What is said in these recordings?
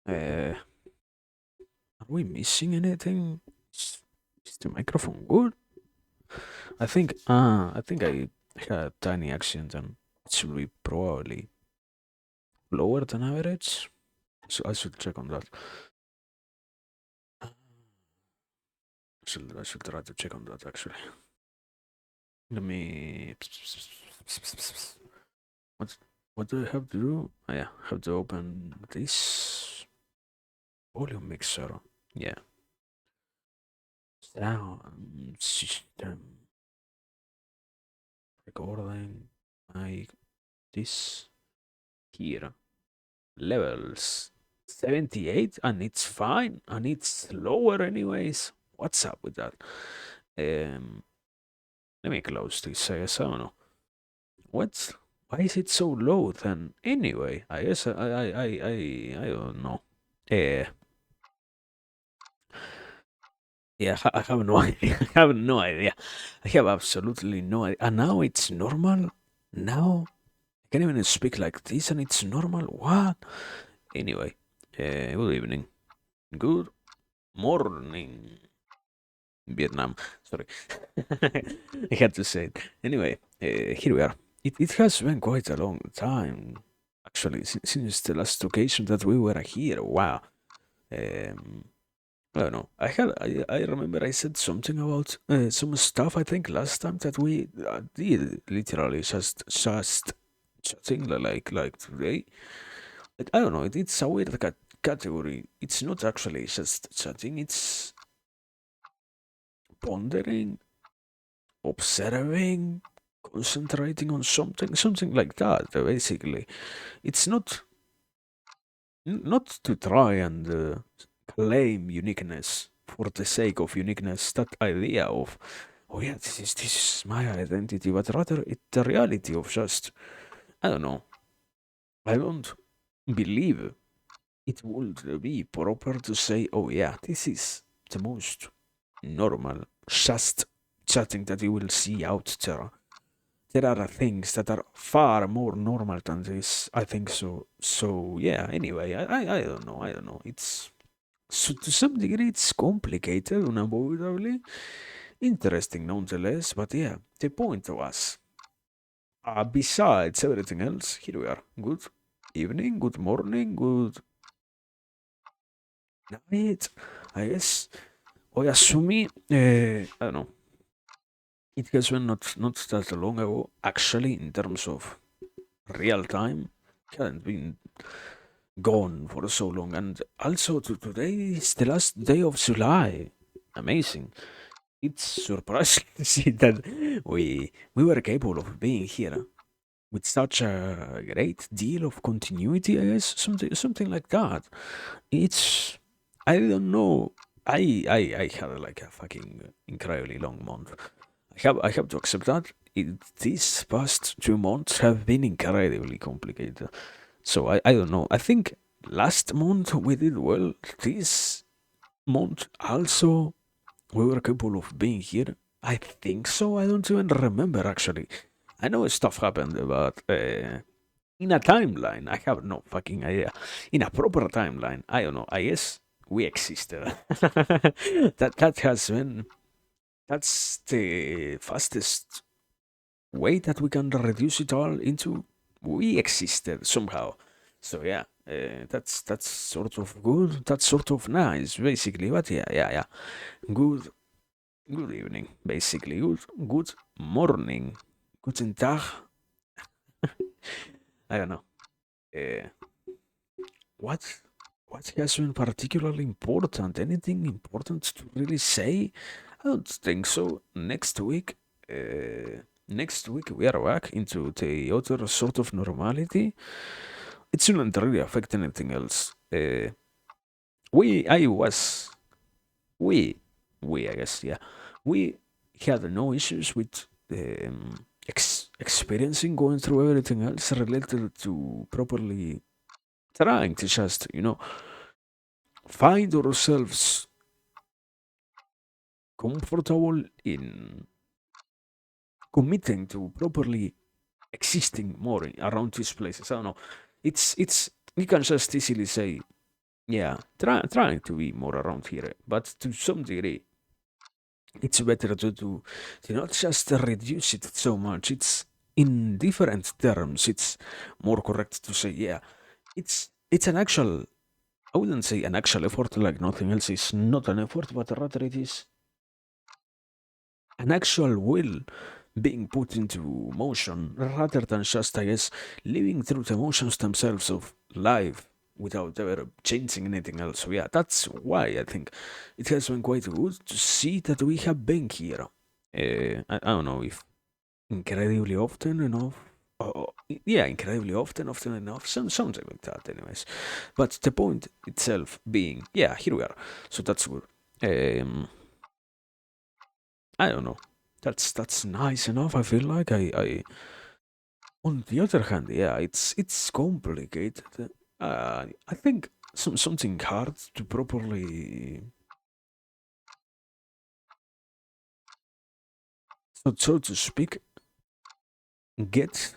Uh, are we missing anything? Is the microphone good? I think I had a tiny accident and it should be probably lower than average. So I should check on that. I should try to check on that actually. Let me. What what do I have to do? Oh, yeah, have to open this volume mixer. Yeah. Sound system recording. I this here levels 78 and it's fine and it's lower anyways. What's up with that? Um, let me close this. I guess I don't know. What? Why is it so low then? Anyway, I guess I don't know. Uh, yeah, I have no idea. I have no idea. I have absolutely no idea. And now it's normal. Now I can even speak like this and it's normal. What? Anyway, good evening. Good morning. Vietnam. Sorry. I had to say it. Anyway, here we are. It has been quite a long time, actually, since the last occasion that we were here. Wow. Um, I don't know. I remember I said something about some stuff. I think last time that we did literally just chatting like today. I don't know. It's a weird category. It's not actually just chatting. It's pondering, observing, concentrating on something like that. Basically, it's not to try and claim uniqueness for the sake of uniqueness. That idea of, oh yeah, this is my identity, but rather it's the reality of just, I don't know. I don't believe it would be proper to say, oh yeah, this is the most normal, just chatting that you will see out there. There are things that are far more normal than this. I think so. So yeah. Anyway, I don't know. I don't know. It's so to some degree it's complicated, unavoidably interesting nonetheless. But yeah, the point was, besides everything else, here we are. Good evening, good morning, good night. I guess. Oh yeah, Sumi. I don't know. It has been not that long ago, actually, in terms of real time. Hadn't been gone for so long. And also, today is the last day of July. Amazing. It's surprising to see that we were capable of being here with such a great deal of continuity. I guess something like that. It's I don't know. I had like a fucking incredibly long month. I have to accept that. These past 2 months have been incredibly complicated. So I don't know. I think last month we did well. This month also we were capable of being here. I think so. I don't even remember actually. I know stuff happened, but in a timeline, I have no fucking idea. In a proper timeline, I don't know. I guess we existed. That has been that's the fastest way that we can reduce it all into we existed somehow. So yeah, that's sort of good. That's sort of nice, basically. But yeah. Good good evening, basically. Good morning. Guten Tag. I don't know. Uh, what what has been particularly important? Anything important to really say? I don't think so. Next week we are back into the other sort of normality. It shouldn't really affect anything else. We, I was, we, we, I guess, yeah, we had no issues with experiencing going through everything else related to properly trying to just, find ourselves comfortable in committing to properly existing more around these places. I don't know. It's you can just easily say yeah, trying to be more around here, but to some degree, it's better to not just reduce it so much. It's in different terms. It's more correct to say, yeah, it's an actual. I wouldn't say an actual effort like nothing else is not an effort, but rather it is an actual will being put into motion rather than just, I guess, living through the emotions themselves of life without ever changing anything else. So, yeah, that's why I think it has been quite good to see that we have been here. I don't know if incredibly often enough. Yeah, incredibly often enough, something like that, anyways. But the point itself being, yeah, here we are. So that's good. Um, I don't know. That's nice enough. I feel like on the other hand, yeah, it's complicated. I think something hard to properly, so to speak, get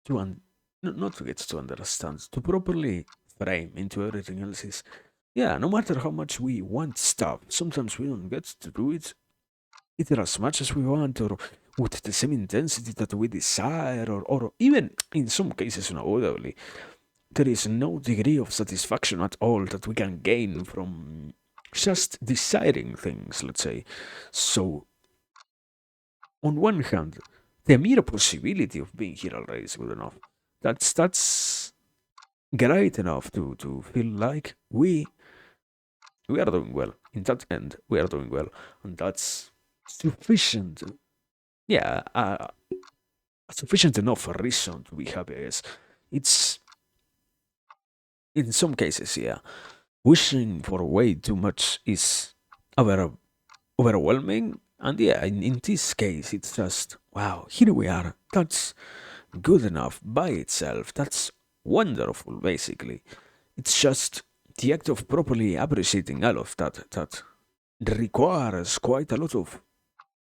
to not to get to understand, to properly frame into everything else is, yeah, no matter how much we want stuff, sometimes we don't get to do it either as much as we want or with the same intensity that we desire, or even in some cases unavoidably there is no degree of satisfaction at all that we can gain from just desiring things, let's say. So, on one hand, the mere possibility of being here already is good enough. That's great enough to feel like we are doing well. In that end, we are doing well, and that's sufficient. Yeah, sufficient enough reason to be happy. I guess it's in some cases, yeah. Wishing for way too much is over, overwhelming. And yeah, in this case, it's just, wow, here we are. That's good enough by itself. That's wonderful, basically. It's just the act of properly appreciating all of that requires quite a lot of,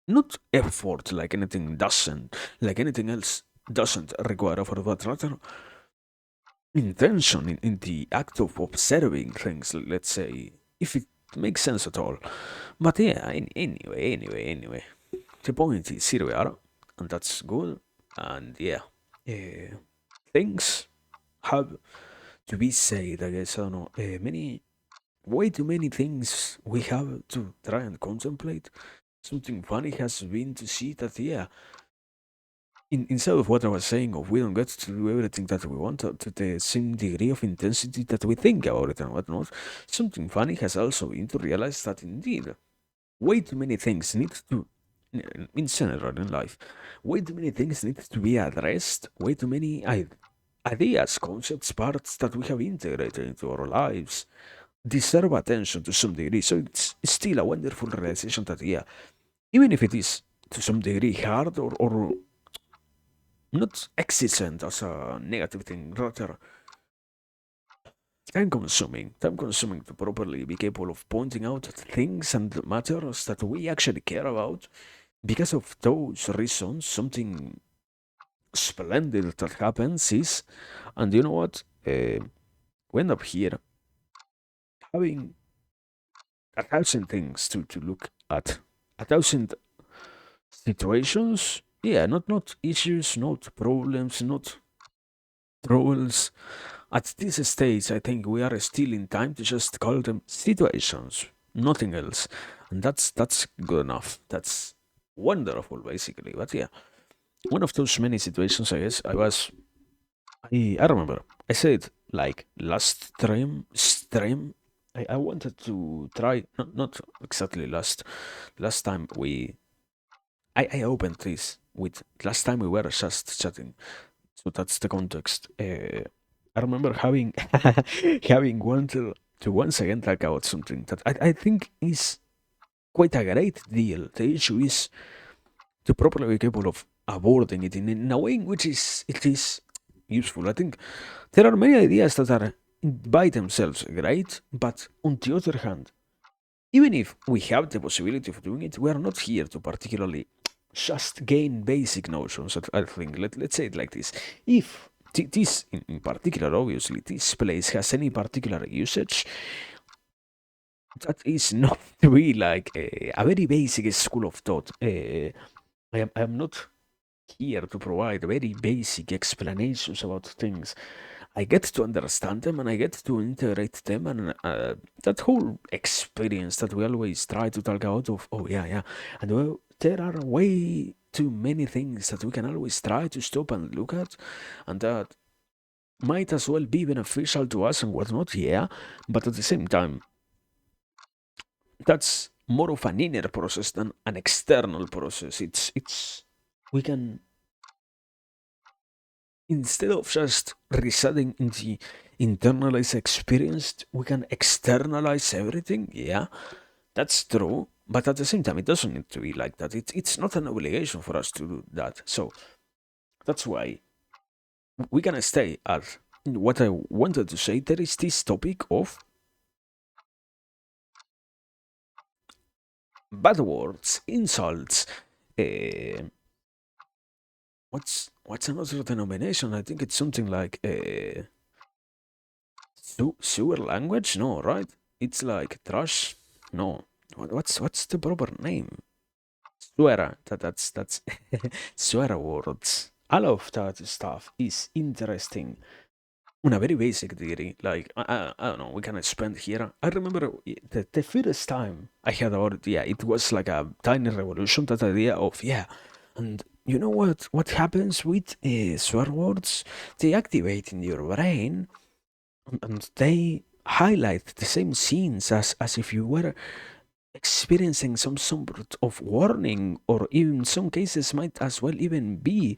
not effort like anything else doesn't require effort, but rather intention in the act of observing things, let's say, if it makes sense at all. But yeah, anyway, the point is here we are, and that's good. And yeah, uh, things have to be said. I guess I don't know. Way too many things we have to try and contemplate. Something funny has been to see that yeah, instead of what I was saying, of we don't get to do everything that we want to the same degree of intensity that we think about it and whatnot. Something funny has also been to realize that indeed way too many things need to, in general in life, way too many things need to be addressed. Way too many ideas, concepts, parts that we have integrated into our lives deserve attention to some degree. So it's still a wonderful realization that yeah, even if it is to some degree hard or not existent as a negative thing, rather time consuming to properly be capable of pointing out things and matters that we actually care about. Because of those reasons, something splendid that happens is, and you know what? We end up here having a thousand things to look at, a thousand situations. Yeah, not issues, not problems, not troubles. At this stage, I think we are still in time to just call them situations, nothing else, and that's good enough. That's wonderful, basically. But yeah, one of those many situations, I guess, I remember. I said like last stream. I wanted to try not exactly last time I opened this with last time we were just chatting. So that's the context. I remember having having wanted to once again talk about something that I think is quite a great deal. The issue is to properly be capable of abording it in a way in which it is useful. I think there are many ideas that are by themselves great, but on the other hand, even if we have the possibility of doing it, we are not here to particularly just gain basic notions. I think let's say it like this: if this in particular, obviously, this place has any particular usage, that is not really like a very basic school of thought. I am not here to provide very basic explanations about things. I get to understand them and I get to integrate them, and that whole experience that we always try to talk out of. Oh yeah, yeah, and well, there are way too many things that we can always try to stop and look at, and that might as well be beneficial to us and whatnot. Yeah, but at the same time, that's more of an inner process than an external process. It's we can, instead of just residing in the internalized experience, we can externalize everything. Yeah, that's true. But at the same time, it doesn't need to be like that. It's not an obligation for us to do that. So that's why we can stay at what I wanted to say. There is this topic of bad words, insults. Uh, what's another denomination? I think it's something like sewer language. No, right? It's like trash. No, what's the proper name? Swear. That's swear words. All of that stuff is interesting on a very basic degree. Like I don't know, we can spend here. I remember the first time I heard about it. Yeah, it was like a tiny revolution. That idea of, yeah, and you know what happens with swear words? They activate in your brain, and they highlight the same scenes as if you were experiencing some sort of warning, or even in some cases might as well even be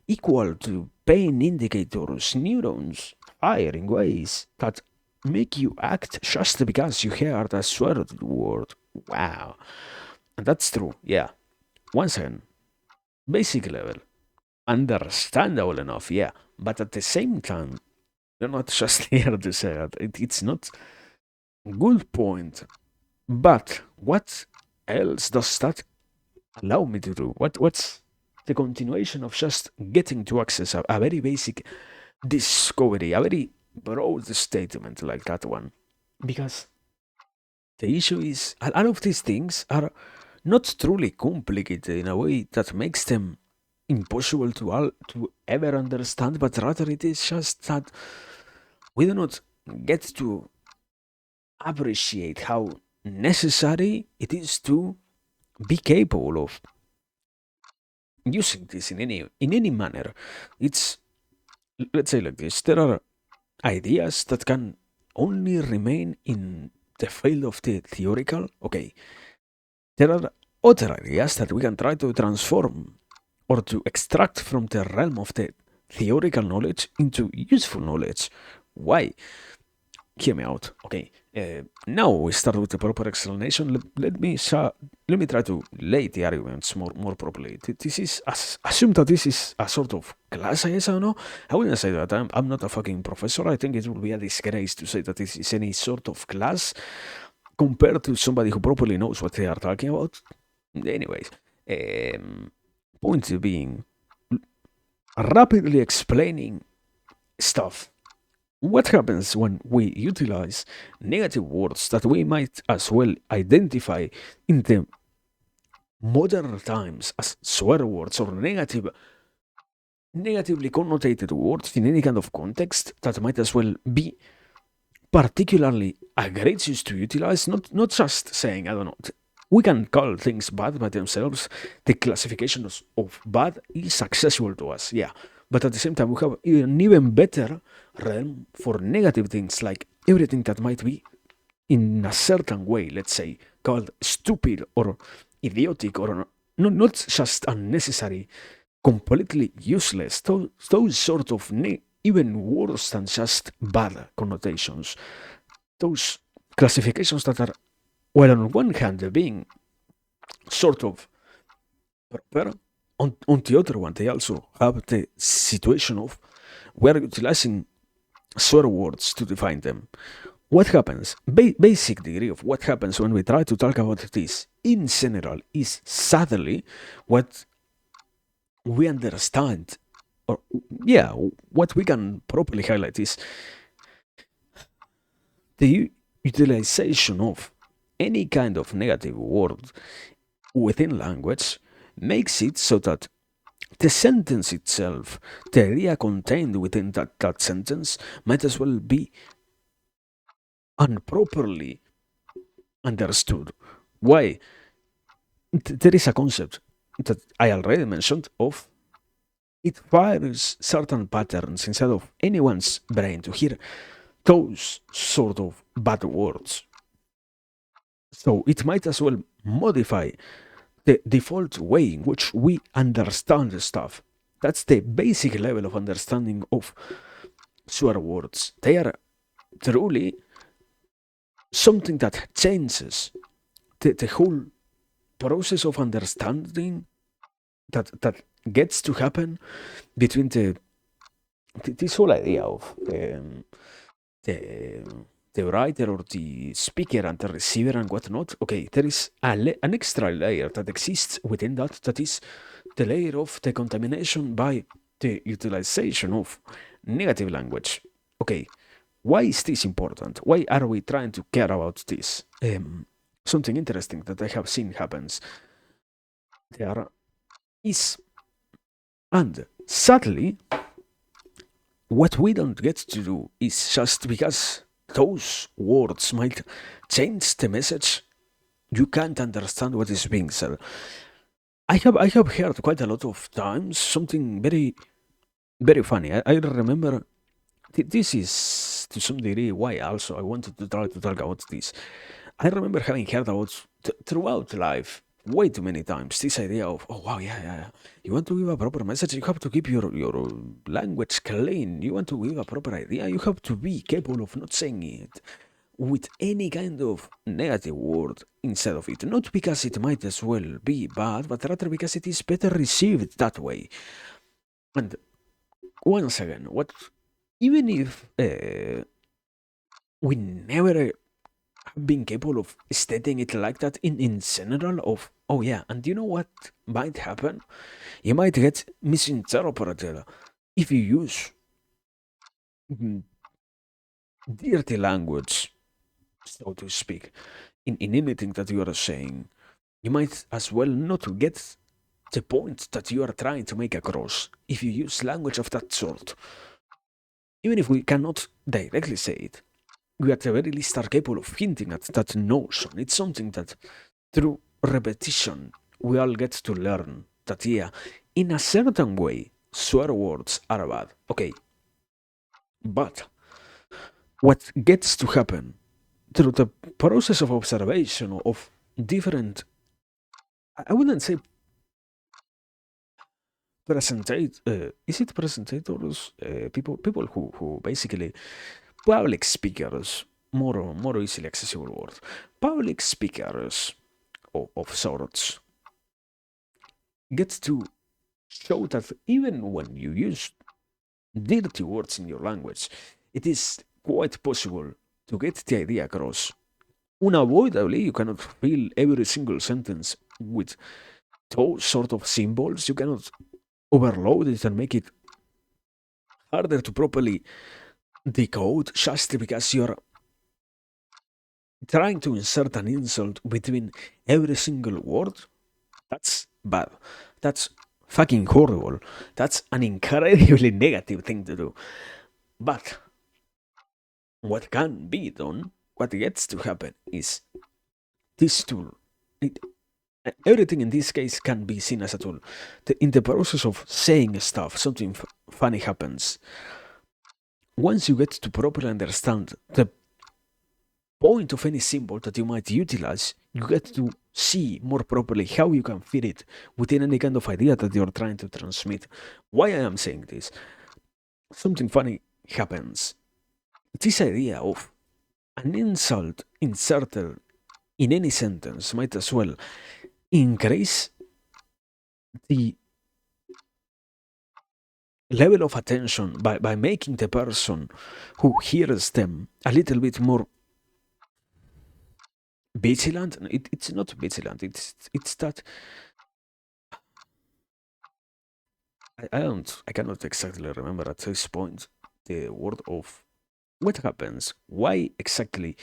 equal to pain indicators, neurons fire in ways that make you act just because you heard a swear word. Wow. And that's true, yeah. Once again, basic level, understandable enough, yeah. But at the same time, you're not just here to say that. It's not good point. But what else does that allow me to do? What's the continuation of just getting to access a very basic discovery, a very broad statement like that one? Because the issue is, a lot of these things are not truly complicated in a way that makes them impossible to ever understand, but rather it is just that we do not get to appreciate how necessary it is to be capable of using this in any manner. It's, let's say like this: there are ideas that can only remain in the field of the theoretical. Okay, there are other ideas that we can try to transform or to extract from the realm of the theoretical knowledge into useful knowledge. Why? Hear me out. Okay. Now we start with the proper explanation. Let me try to lay the arguments more properly. This is assume that this is a sort of class. I guess, I don't know. I wouldn't say that. I'm not a fucking professor. I think it would be a disgrace to say that this is any sort of class compared to somebody who properly knows what they are talking about. Anyways, point being, rapidly explaining stuff. What happens when we utilize negative words that we might as well identify in the modern times as swear words or negatively connotated words in any kind of context that might as well be particularly egregious to utilize? Not just saying, I don't know, we can call things bad by themselves. The classification of bad is accessible to us, yeah. But at the same time, we have an even better realm for negative things, like everything that might be in a certain way, let's say, called stupid or idiotic or not just unnecessary, completely useless. Those sort of even worse than just bad connotations. Those classifications that are, well, on one hand, being sort of proper, on the other one, they also have the situation of we're utilizing swear words to define them. What happens? Basic degree of what happens when we try to talk about this in general is sadly what we understand or yeah, what we can properly highlight is the utilization of any kind of negative word within language makes it so that the sentence itself, the idea contained within that sentence, might as well be improperly understood. Why? There is a concept that I already mentioned of it fires certain patterns inside of anyone's brain to hear those sort of bad words. So it might as well modify the default way in which we understand the stuff. That's the basic level of understanding of swear words. They are truly something that changes the whole process of understanding that gets to happen between this whole idea of the the writer or the speaker and the receiver and whatnot. Okay, there is an extra layer that exists within that is the layer of the contamination by the utilization of negative language. Okay, why is this important? Why are we trying to care about this? Something interesting that I have seen happens there is, and sadly, what we don't get to do is just because those words might change the message, you can't understand what is being said. I have heard quite a lot of times something very funny. I remember this is to some degree why also I wanted to try to talk about this. I remember having heard about throughout life way too many times this idea of, oh wow, yeah, you want to give a proper message, you have to keep your language clean. You want to give a proper idea, you have to be capable of not saying it with any kind of negative word instead of it, not because it might as well be bad, but rather because it is better received that way. And once again, what even if we never being capable of stating it like that in general of, oh yeah, and you know what might happen, you might get misinterpreted if you use mm, dirty language, so to speak, in anything that you are saying. You might as well not get the point that you are trying to make across if you use language of that sort. Even if we cannot directly say it, we at the very least are capable of hinting at that notion. It's something that through repetition we all get to learn that, yeah, in a certain way, swear words are bad. Okay, but what gets to happen through the process of observation of different, I wouldn't say presentate, is it presentators? People who basically public speakers, more easily accessible word, public speakers of sorts get to show that even when you use dirty words in your language, it is quite possible to get the idea across. Unavoidably, you cannot fill every single sentence with those sort of symbols. You cannot overload it and make it harder to properly decode just because you're trying to insert an insult between every single word. That's bad. That's fucking horrible. That's an incredibly negative thing to do. But what can be done, what gets to happen is this tool. It, everything in this case can be seen as a tool. In the process of saying stuff, something funny happens. Once you get to properly understand the point of any symbol that you might utilize, you get to see more properly how you can fit it within any kind of idea that you're trying to transmit. Why I am saying this? Something funny happens. This idea of an insult inserted in any sentence might as well increase the level of attention by making the person who hears them a little bit more vigilant. It's not vigilant, it's that I cannot exactly remember at this point the word of what happens. Why exactly?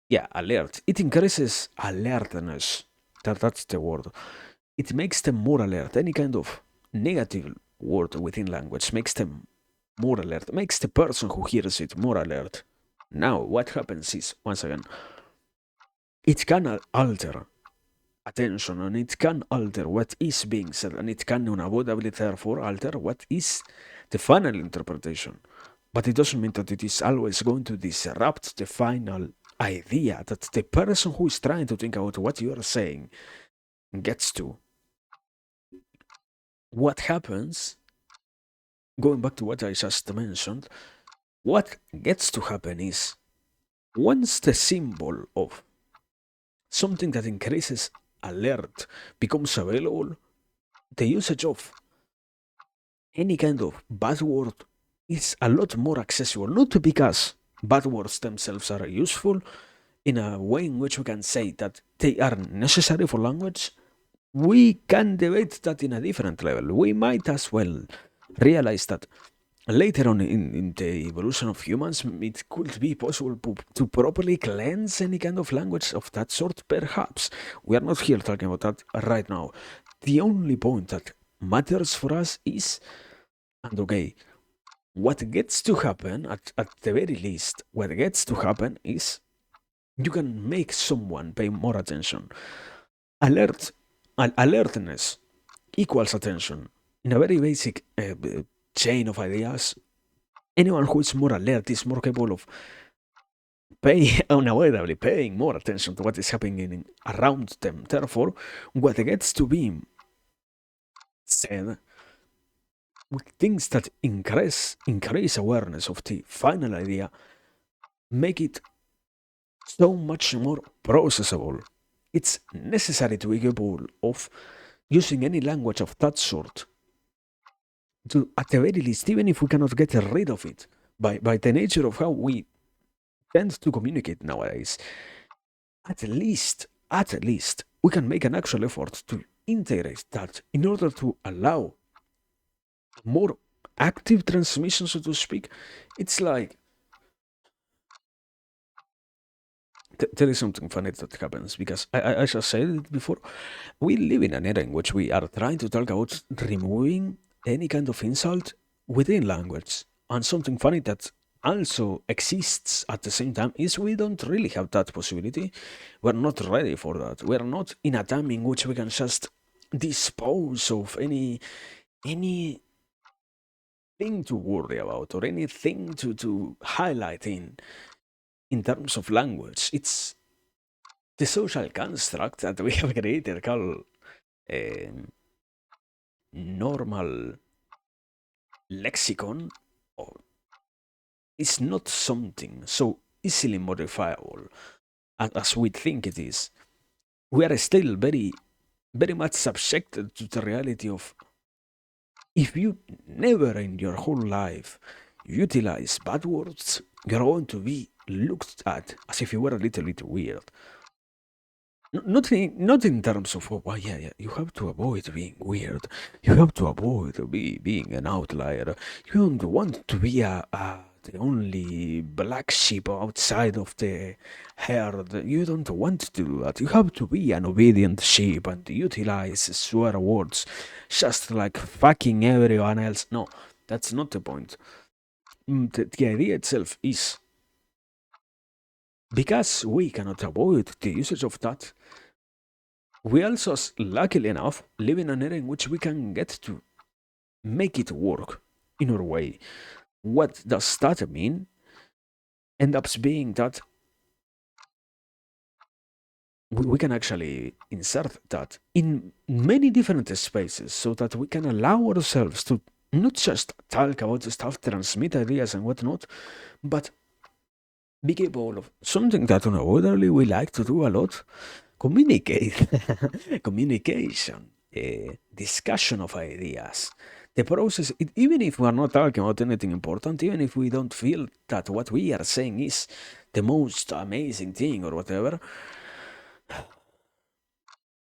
Yeah, alert. It increases alertness. That's the word. It makes them more alert. Any kind of negative word within language makes them more alert, makes the person who hears it more alert. Now, what happens is, once again, it can alter attention and it can alter what is being said and it can unavoidably, therefore, alter what is the final interpretation. But it doesn't mean that it is always going to disrupt the final idea that the person who is trying to think about what you are saying gets to. What happens, going back to what I just mentioned, what gets to happen is once the symbol of something that increases alert becomes available, the usage of any kind of bad word is a lot more accessible. Not because bad words themselves are useful in a way in which we can say that they are necessary for language. We can debate that in a different level. We might as well realize that later on in the evolution of humans, it could be possible to properly cleanse any kind of language of that sort, perhaps. We are not here talking about that right now. The only point that matters for us is, and okay, what gets to happen, at the very least, what gets to happen is you can make someone pay more attention. Alert, alertness equals attention. In a very basic chain of ideas, anyone who is more alert is more capable of unavoidably paying more attention to what is happening around them. Therefore, what gets to be said with things that increase awareness of the final idea make it so much more processable. It's necessary to be capable of using any language of that sort to, at the very least, even if we cannot get rid of it by the nature of how we tend to communicate nowadays, at least, we can make an actual effort to integrate that in order to allow more active transmission, so to speak. It's like there is something funny that happens because I just said it before. We live in an era in which we are trying to talk about removing any kind of insult within language. And something funny that also exists at the same time is we don't really have that possibility. We're not ready for that. We're not in a time in which we can just dispose of any thing to worry about or anything to highlight in terms of language. It's the social construct that we have created called normal lexicon is not something so easily modifiable as we think it is. We are still very much subjected to the reality of if you never in your whole life utilize bad words, you're going to be looked at as if you were a little bit weird. Not in terms of, oh, well, yeah, you have to avoid being weird. You have to avoid being an outlier. You don't want to be the only black sheep outside of the herd. You don't want to do that. You have to be an obedient sheep and utilize swear words just like fucking everyone else. No, that's not the point. The idea itself is because we cannot avoid the usage of that, we also, luckily enough, live in an era in which we can get to make it work in our way. What does that mean? End up being that we can actually insert that in many different spaces so that we can allow ourselves to not just talk about stuff, transmit ideas and whatnot, but be capable of something that unavoidably we like to do a lot: communicate, communication, discussion of ideas. The process, even if we are not talking about anything important, even if we don't feel that what we are saying is the most amazing thing or whatever,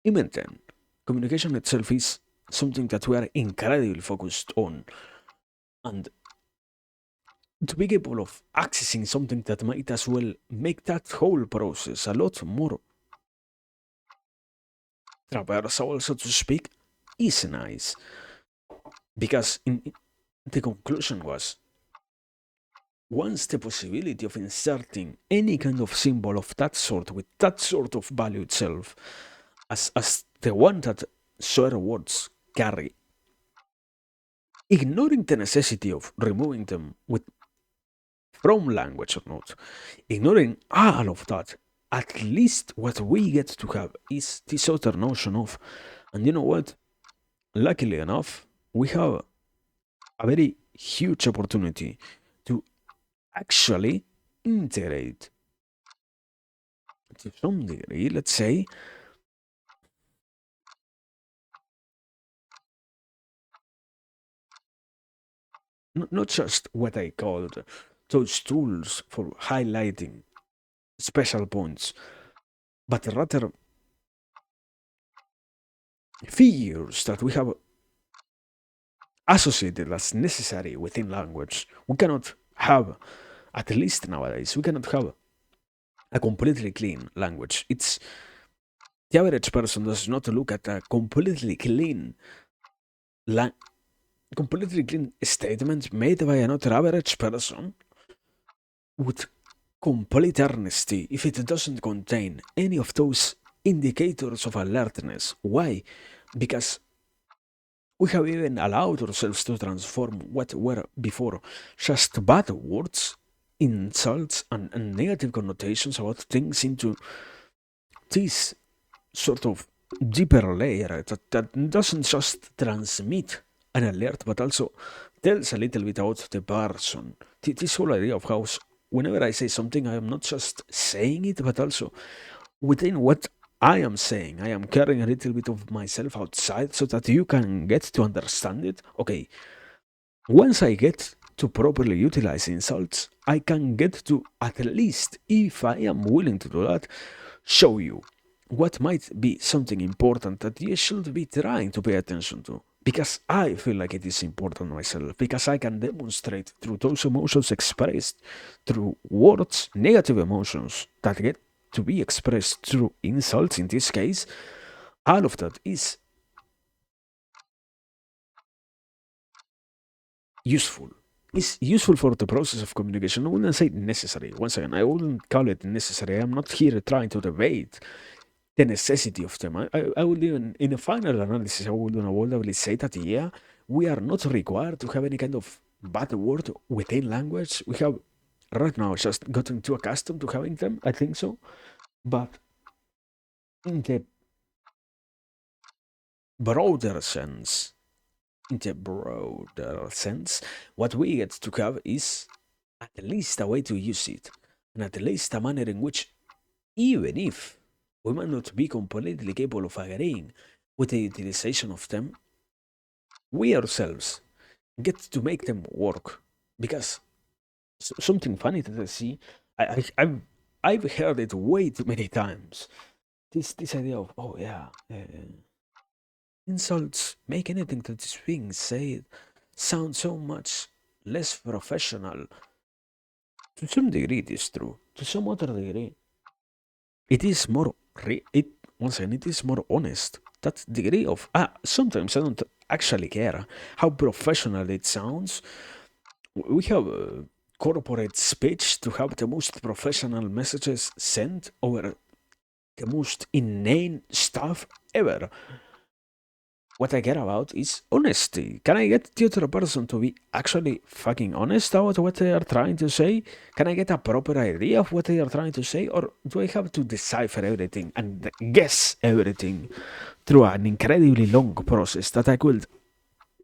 even then, communication itself is something that we are incredibly focused on, and to be capable of accessing something that might as well make that whole process a lot more traversable, so to speak, is nice. Because the conclusion was, once the possibility of inserting any kind of symbol of that sort with that sort of value itself, as the one that swear words carry, ignoring the necessity of removing them with from language or not, ignoring all of that, at least what we get to have is this other notion of, and you know what? Luckily enough, we have a very huge opportunity to actually integrate to some degree, let's say, not just what I called those tools for highlighting special points, but rather figures that we have associated as necessary within language. We cannot have, at least nowadays, we cannot have a completely clean language. It's the average person does not look at a la- completely clean statement made by another average person with complete earnesty if it doesn't contain any of those indicators of alertness. Why? Because we have even allowed ourselves to transform what were before just bad words, insults, and negative connotations about things into this sort of deeper layer that doesn't just transmit an alert but also tells a little bit about the person. This whole idea of how whenever I say something, I am not just saying it but also within what I am saying, I am carrying a little bit of myself outside so that you can get to understand it. Okay, once I get to properly utilize insults, I can get to, at least if I am willing to do that, show you what might be something important that you should be trying to pay attention to. Because I feel like it is important myself, because I can demonstrate through those emotions expressed through words, negative emotions that get to be expressed through insults in this case, all of that is useful. It's useful for the process of communication. I wouldn't say necessary. Once again, I wouldn't call it necessary. I'm not here trying to debate the necessity of them. I would even, in a final analysis, I would unavoidably say that, yeah, we are not required to have any kind of bad word within language. We have, right now, just gotten too accustomed to having them. I think so. But in the broader sense, what we get to have is at least a way to use it, and at least a manner in which, even if we might not be completely capable of agreeing with the utilization of them, we ourselves get to make them work. Because something funny that I see, I've heard it way too many times. This idea of, oh yeah, insults make anything that is being said sound so much less professional. To some degree, it is true. To some other degree, it is more it once again it is more honest. That degree of sometimes I don't actually care how professional it sounds. We have corporate speech to have the most professional messages sent over the most inane stuff ever. What I care about is honesty. Can I get the other person to be actually fucking honest about what they are trying to say? Can I get a proper idea of what they are trying to say? Or do I have to decipher everything and guess everything through an incredibly long process that I could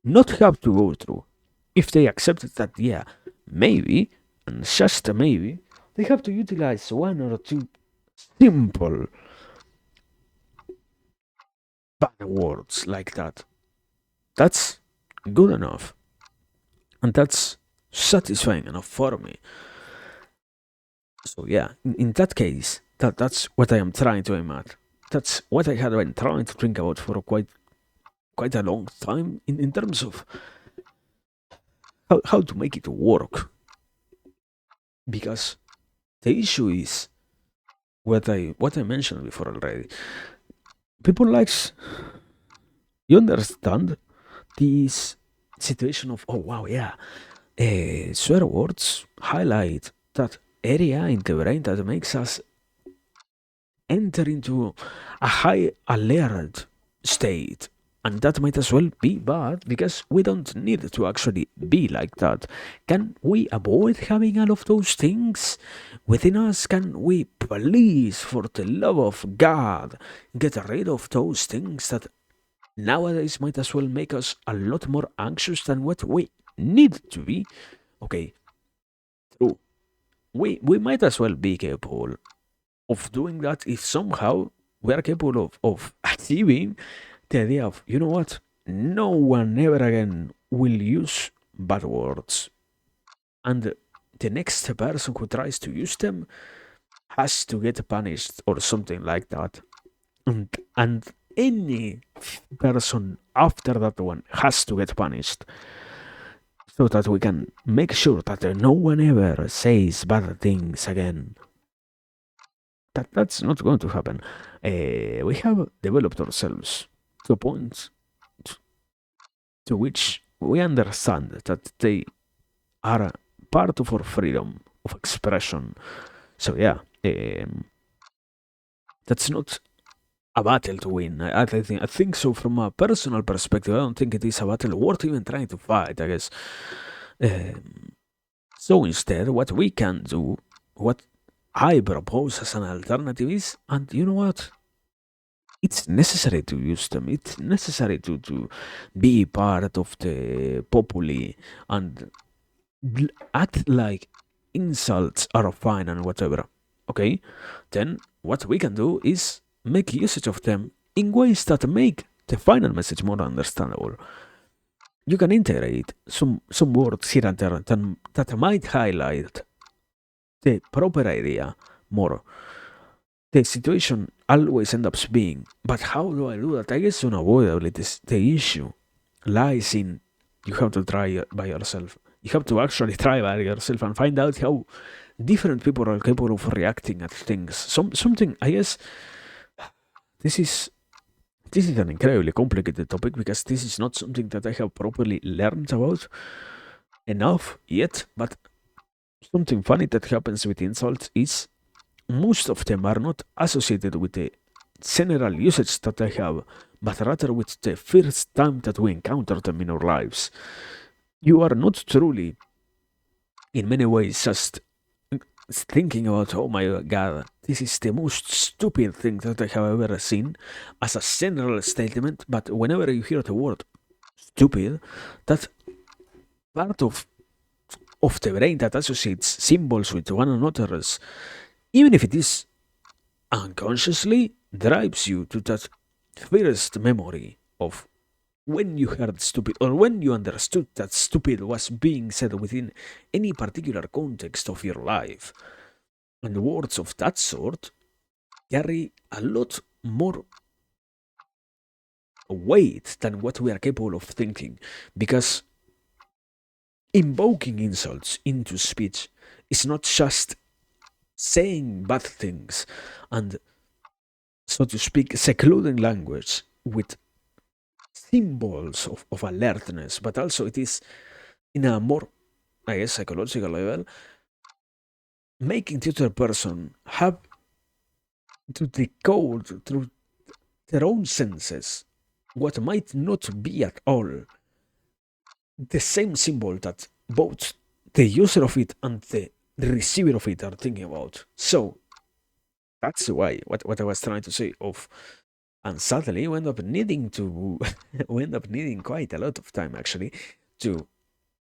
not have to go through? If they accepted that, yeah, maybe, and just a maybe, they have to utilize one or two simple bad words like that. That's good enough. And that's satisfying enough for me. So yeah, in that case, that's what I am trying to aim at. That's what I had been trying to think about for quite quite a long time in terms of how to make it work. Because the issue is what I mentioned before already. People likes you understand this situation of, oh wow, yeah, swear words highlight that area in the brain that makes us enter into a high alert state. And that might as well be bad because we don't need to actually be like that. Can we avoid having all of those things within us? Can we please, for the love of God, get rid of those things that nowadays might as well make us a lot more anxious than what we need to be? Okay, true. We might as well be capable of doing that if somehow we are capable of achieving the idea of, you know what, no one ever again will use bad words. And the next person who tries to use them has to get punished or something like that. And any person after that one has to get punished so that we can make sure that no one ever says bad things again. That's not going to happen. We have developed ourselves to a point to which we understand that they are part of our freedom of expression. So yeah, that's not a battle to win. I think so. From a personal perspective, I don't think it is a battle worth even trying to fight. I guess. Um, so instead, what we can do, what I propose as an alternative is, and you know what? It's necessary to use them. It's necessary to be part of the populi and act like insults are fine and whatever. Okay? Then what we can do is make usage of them in ways that make the final message more understandable. You can integrate some words here and there that might highlight the proper idea more. The situation always ends up being, but how do I do that? I guess unavoidably the issue lies in you have to try it by yourself. You have to actually try by yourself and find out how different people are capable of reacting at things. Something I guess this is this is an incredibly complicated topic because this is not something that I have properly learned about enough yet. But something funny that happens with insults is most of them are not associated with the general usage that I have, but rather with the first time that we encounter them in our lives. You are not truly, in many ways, just thinking about, oh my god, this is the most stupid thing that I have ever seen, as a general statement, but whenever you hear the word stupid, that part of the brain that associates symbols with one another's, even if it is unconsciously, drives you to that first memory of when you heard stupid or when you understood that stupid was being said within any particular context of your life. And words of that sort carry a lot more weight than what we are capable of thinking, because invoking insults into speech is not just saying bad things and, so to speak, secluding language with symbols of alertness, but also it is in a more, I guess, psychological level, making the other person have to decode through their own senses what might not be at all the same symbol that both the user of it and the receiver of it are thinking about. So that's why what I was trying to say of, and suddenly we end up needing to we end up needing quite a lot of time actually to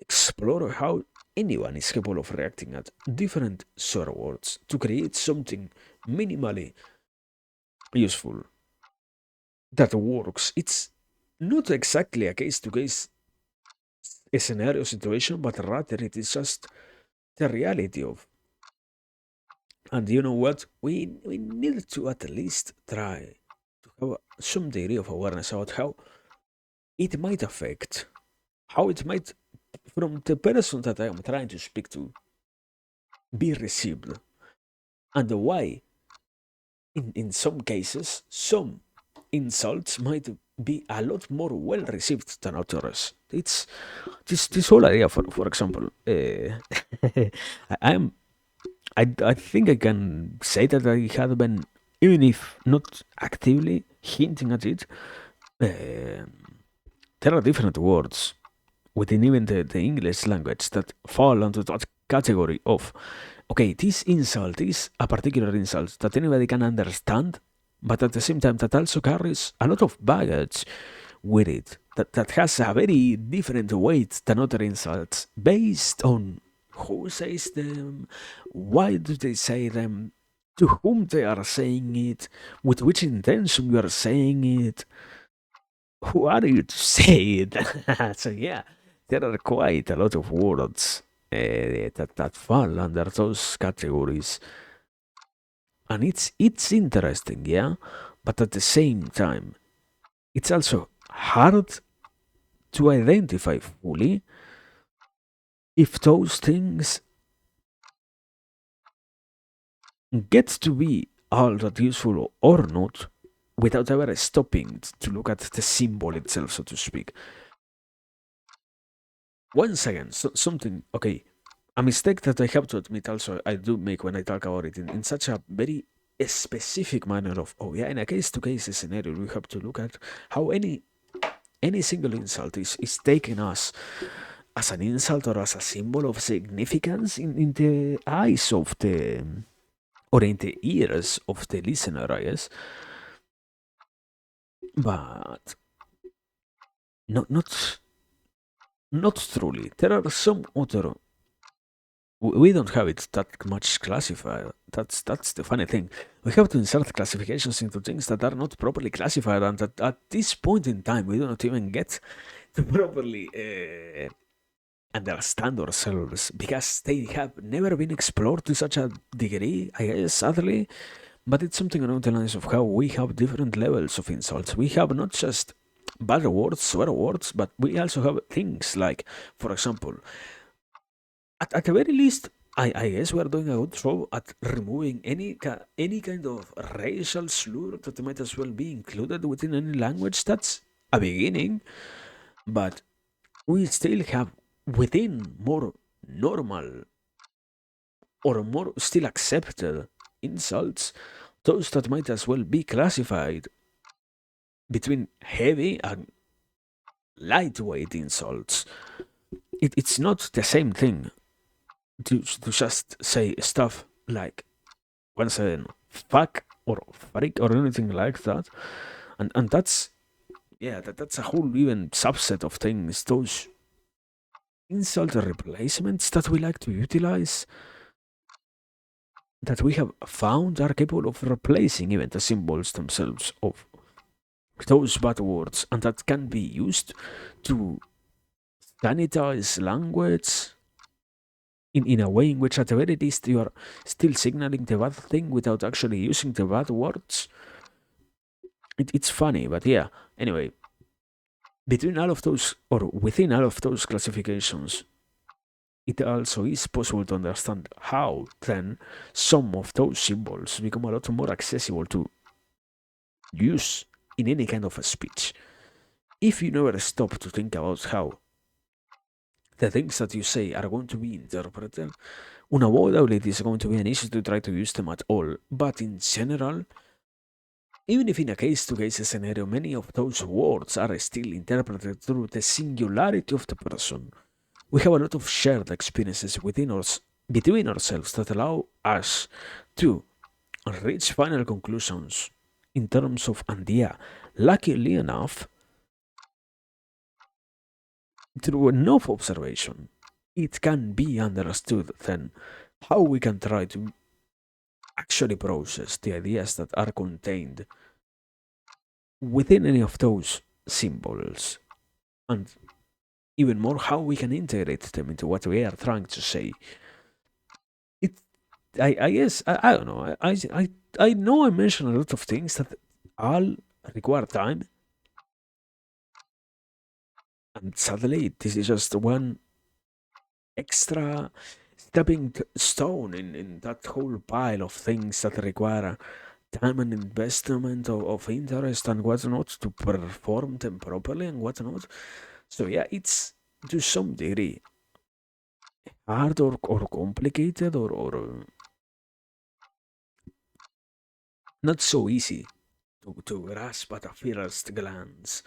explore how anyone is capable of reacting at different swear words to create something minimally useful that works. It's not exactly a case to case scenario situation, but rather it is just the reality of. And you know what? We need to at least try to have some degree of awareness about how it might affect how it might, from the person that I am trying to speak to, be received, and why in some cases some insults might be a lot more well received than others. It's this whole idea, for example, I am I think I can say that I have been, even if not actively hinting at it, uh, there are different words within even the English language that fall into that category of, okay, this insult is a particular insult that anybody can understand, but at the same time that also carries a lot of baggage with it, that has a very different weight than other insults based on who says them, why do they say them, to whom they are saying it, with which intention you are saying it, who are you to say it? So yeah, there are quite a lot of words that fall under those categories, and it's interesting, yeah. But at the same time, it's also hard to identify fully if those things get to be all that useful or not, without ever stopping to look at the symbol itself, so to speak. Once again, something, okay, a mistake that I have to admit also I do make when I talk about it in such a very specific manner of, oh yeah, in a case to case scenario we have to look at how any single insult is taken as an insult or as a symbol of significance in the eyes of the, or in the ears of the listener, I guess. But not not truly. There are some other, we don't have it that much classified. That's the funny thing. We have to insert classifications into things that are not properly classified, and that at this point in time we do not even get to properly understand ourselves because they have never been explored to such a degree. I guess sadly, but it's something along the lines of how we have different levels of insults. We have not just bad words, swear words, but we also have things like, for example, at the very least, I guess we are doing a good job at removing any kind of racial slur that might as well be included within any language. That's a beginning, but we still have within more normal or more still accepted insults, those that might as well be classified between heavy and lightweight insults. It's not the same thing to just say stuff like, once again, fuck or freak or anything like that. And that's, yeah, that's a whole even subset of things. Those insult replacements that we like to utilize, that we have found are capable of replacing even the symbols themselves of those bad words, and that can be used to sanitize language in a way in which, at the very least, you are still signaling the bad thing without actually using the bad words. It's funny, but yeah. Anyway, between all of those, or within all of those classifications, it also is possible to understand how then some of those symbols become a lot more accessible to use in any kind of a speech. If you never stop to think about how the things that you say are going to be interpreted, unavoidably it is going to be an issue to try to use them at all. But in general, even if in a case to case scenario, many of those words are still interpreted through the singularity of the person, we have a lot of shared experiences within us, between ourselves, that allow us to reach final conclusions in terms of, and yeah, luckily enough, through enough observation, it can be understood then how we can try to actually process the ideas that are contained within any of those symbols, and even more how we can integrate them into what we are trying to say. It, I guess, I don't know. I know I mentioned a lot of things that all require time, And sadly, this is just one extra stepping stone in that whole pile of things that require time and investment of interest and whatnot to perform them properly and whatnot. So yeah, it's to some degree hard or complicated or not so easy to grasp at a first glance.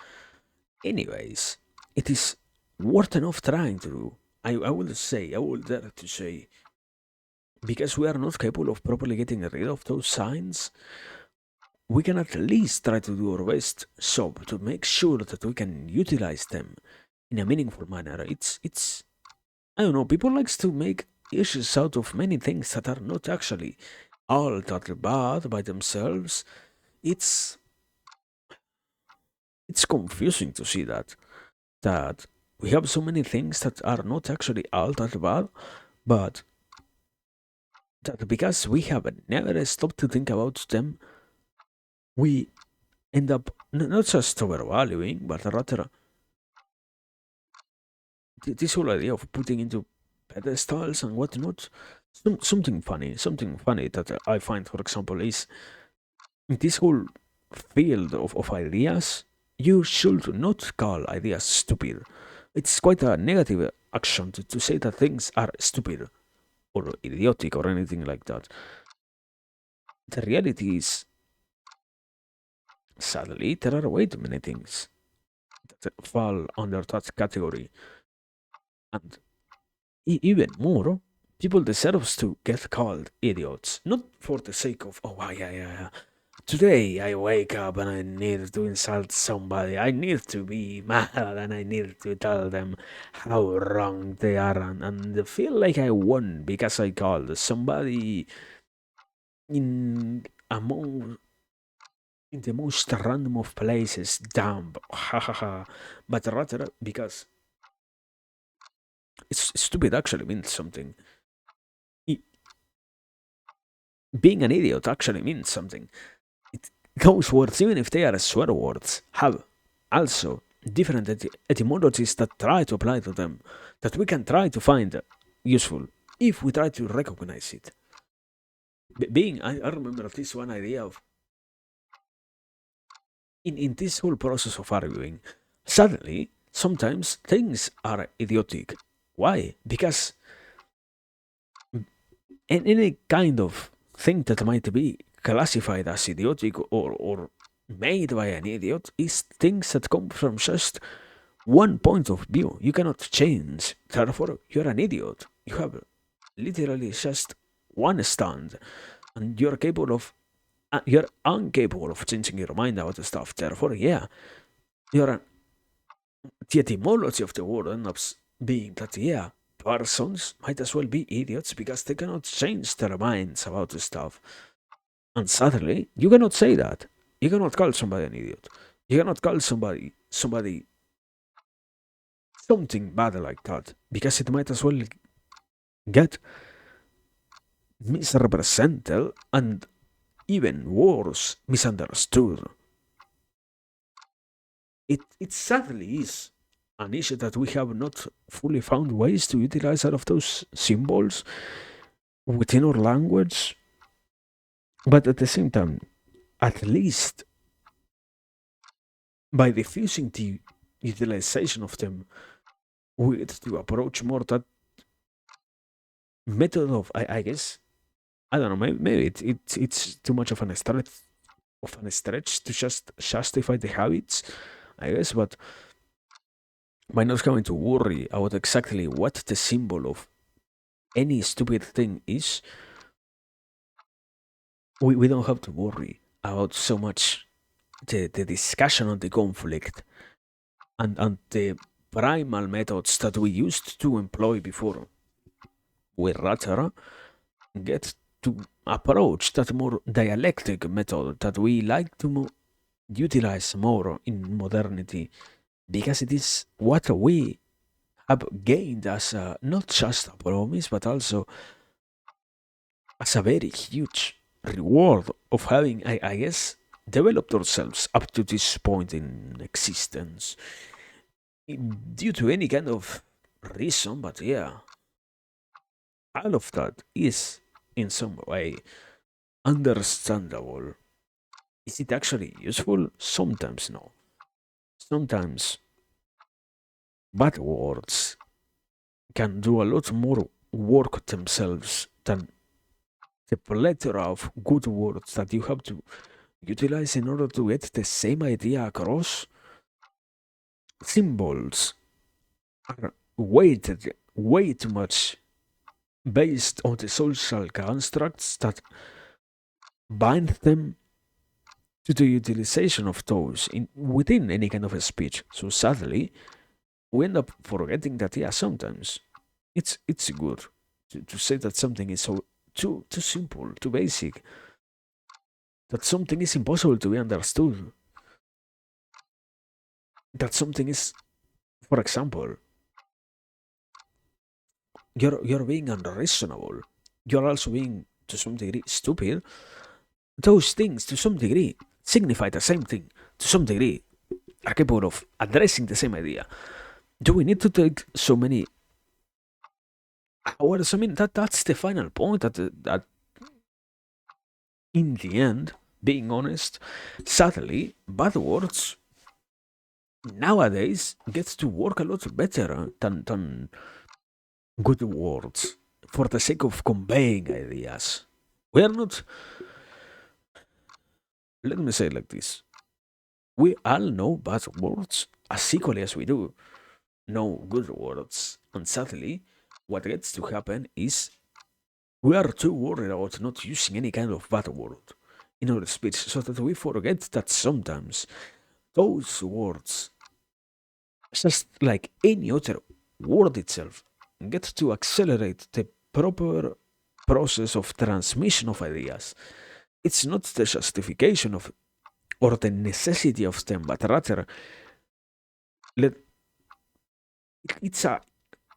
Anyways, it is worth enough trying to do. I will dare to say, because we are not capable of properly getting rid of those signs, we can at least try to do our best so to make sure that we can utilize them in a meaningful manner. It's I don't know, people likes to make issues out of many things that are not actually all that bad by themselves. It's it's confusing to see that we have so many things that are not actually all that bad, but that because we have never stopped to think about them, we end up not just overvaluing, but rather this whole idea of putting into pedestals and whatnot. Something funny that I find, for example, is this whole field of ideas. You should not call ideas stupid. It's quite a negative action to say that things are stupid or idiotic or anything like that. The reality is, sadly, there are way too many things that fall under that category. And even more, people deserves to get called idiots, not for the sake of, oh, yeah. Today I wake up and I need to insult somebody. I need to be mad and I need to tell them how wrong they are and feel like I won because I called somebody in among in the most random of places dumb. Ha ha ha. But rather because it's stupid actually means something. I- Being an idiot actually means something. Those words, even if they are swear words, have also different etymologies that try to apply to them, that we can try to find useful if we try to recognize it. I remember this one idea of in this whole process of arguing, suddenly sometimes things are idiotic. Why? Because any kind of thing that might be classified as idiotic or made by an idiot is things that come from just one point of view. You cannot change. Therefore, you're an idiot. You have literally just one stand, and you're incapable of changing your mind about the stuff. Therefore, yeah, you're an, the etymology of the word ends up being that yeah, persons might as well be idiots because they cannot change their minds about the stuff. And suddenly, you cannot say that. You cannot call somebody an idiot. You cannot call somebody something bad like that because it might as well get misrepresented and even worse, misunderstood. It sadly is an issue that we have not fully found ways to utilize out of those symbols within our language, but at the same time, at least by diffusing the utilization of them with to approach more that method of I guess I don't know maybe it's too much of an stretch to just justify the habits I guess, but by not having to worry about exactly what the symbol of any stupid thing is, we don't have to worry about so much the discussion on the conflict and the primal methods that we used to employ before. We rather get to approach that more dialectic method that we like to utilize more in modernity because it is what we have gained as not just a promise but also as a very huge reward of having, I guess, developed ourselves up to this point in existence. due to any kind of reason, but yeah, all of that is in some way understandable. Is it actually useful? Sometimes no. Sometimes bad words can do a lot more work themselves than the plethora of good words that you have to utilize in order to get the same idea across. Symbols are weighted way too much based on the social constructs that bind them to the utilization of those within any kind of a speech. So sadly, we end up forgetting that yeah, sometimes it's good to say that something is so too simple, too basic, that something is impossible to be understood, that something is, for example, you're being unreasonable, you're also being to some degree stupid. Those things to some degree signify the same thing, to some degree are capable of addressing the same idea. Do we need to take so many hours? I mean, that's the final point. That in the end, being honest, sadly, bad words nowadays gets to work a lot better than good words for the sake of conveying ideas. We are not. Let me say it like this: we all know bad words as equally as we do know good words, and sadly, what gets to happen is we are too worried about not using any kind of bad word in our speech, so that we forget that sometimes those words, just like any other word itself, get to accelerate the proper process of transmission of ideas. It's not the justification of or the necessity of them, but rather let, it's a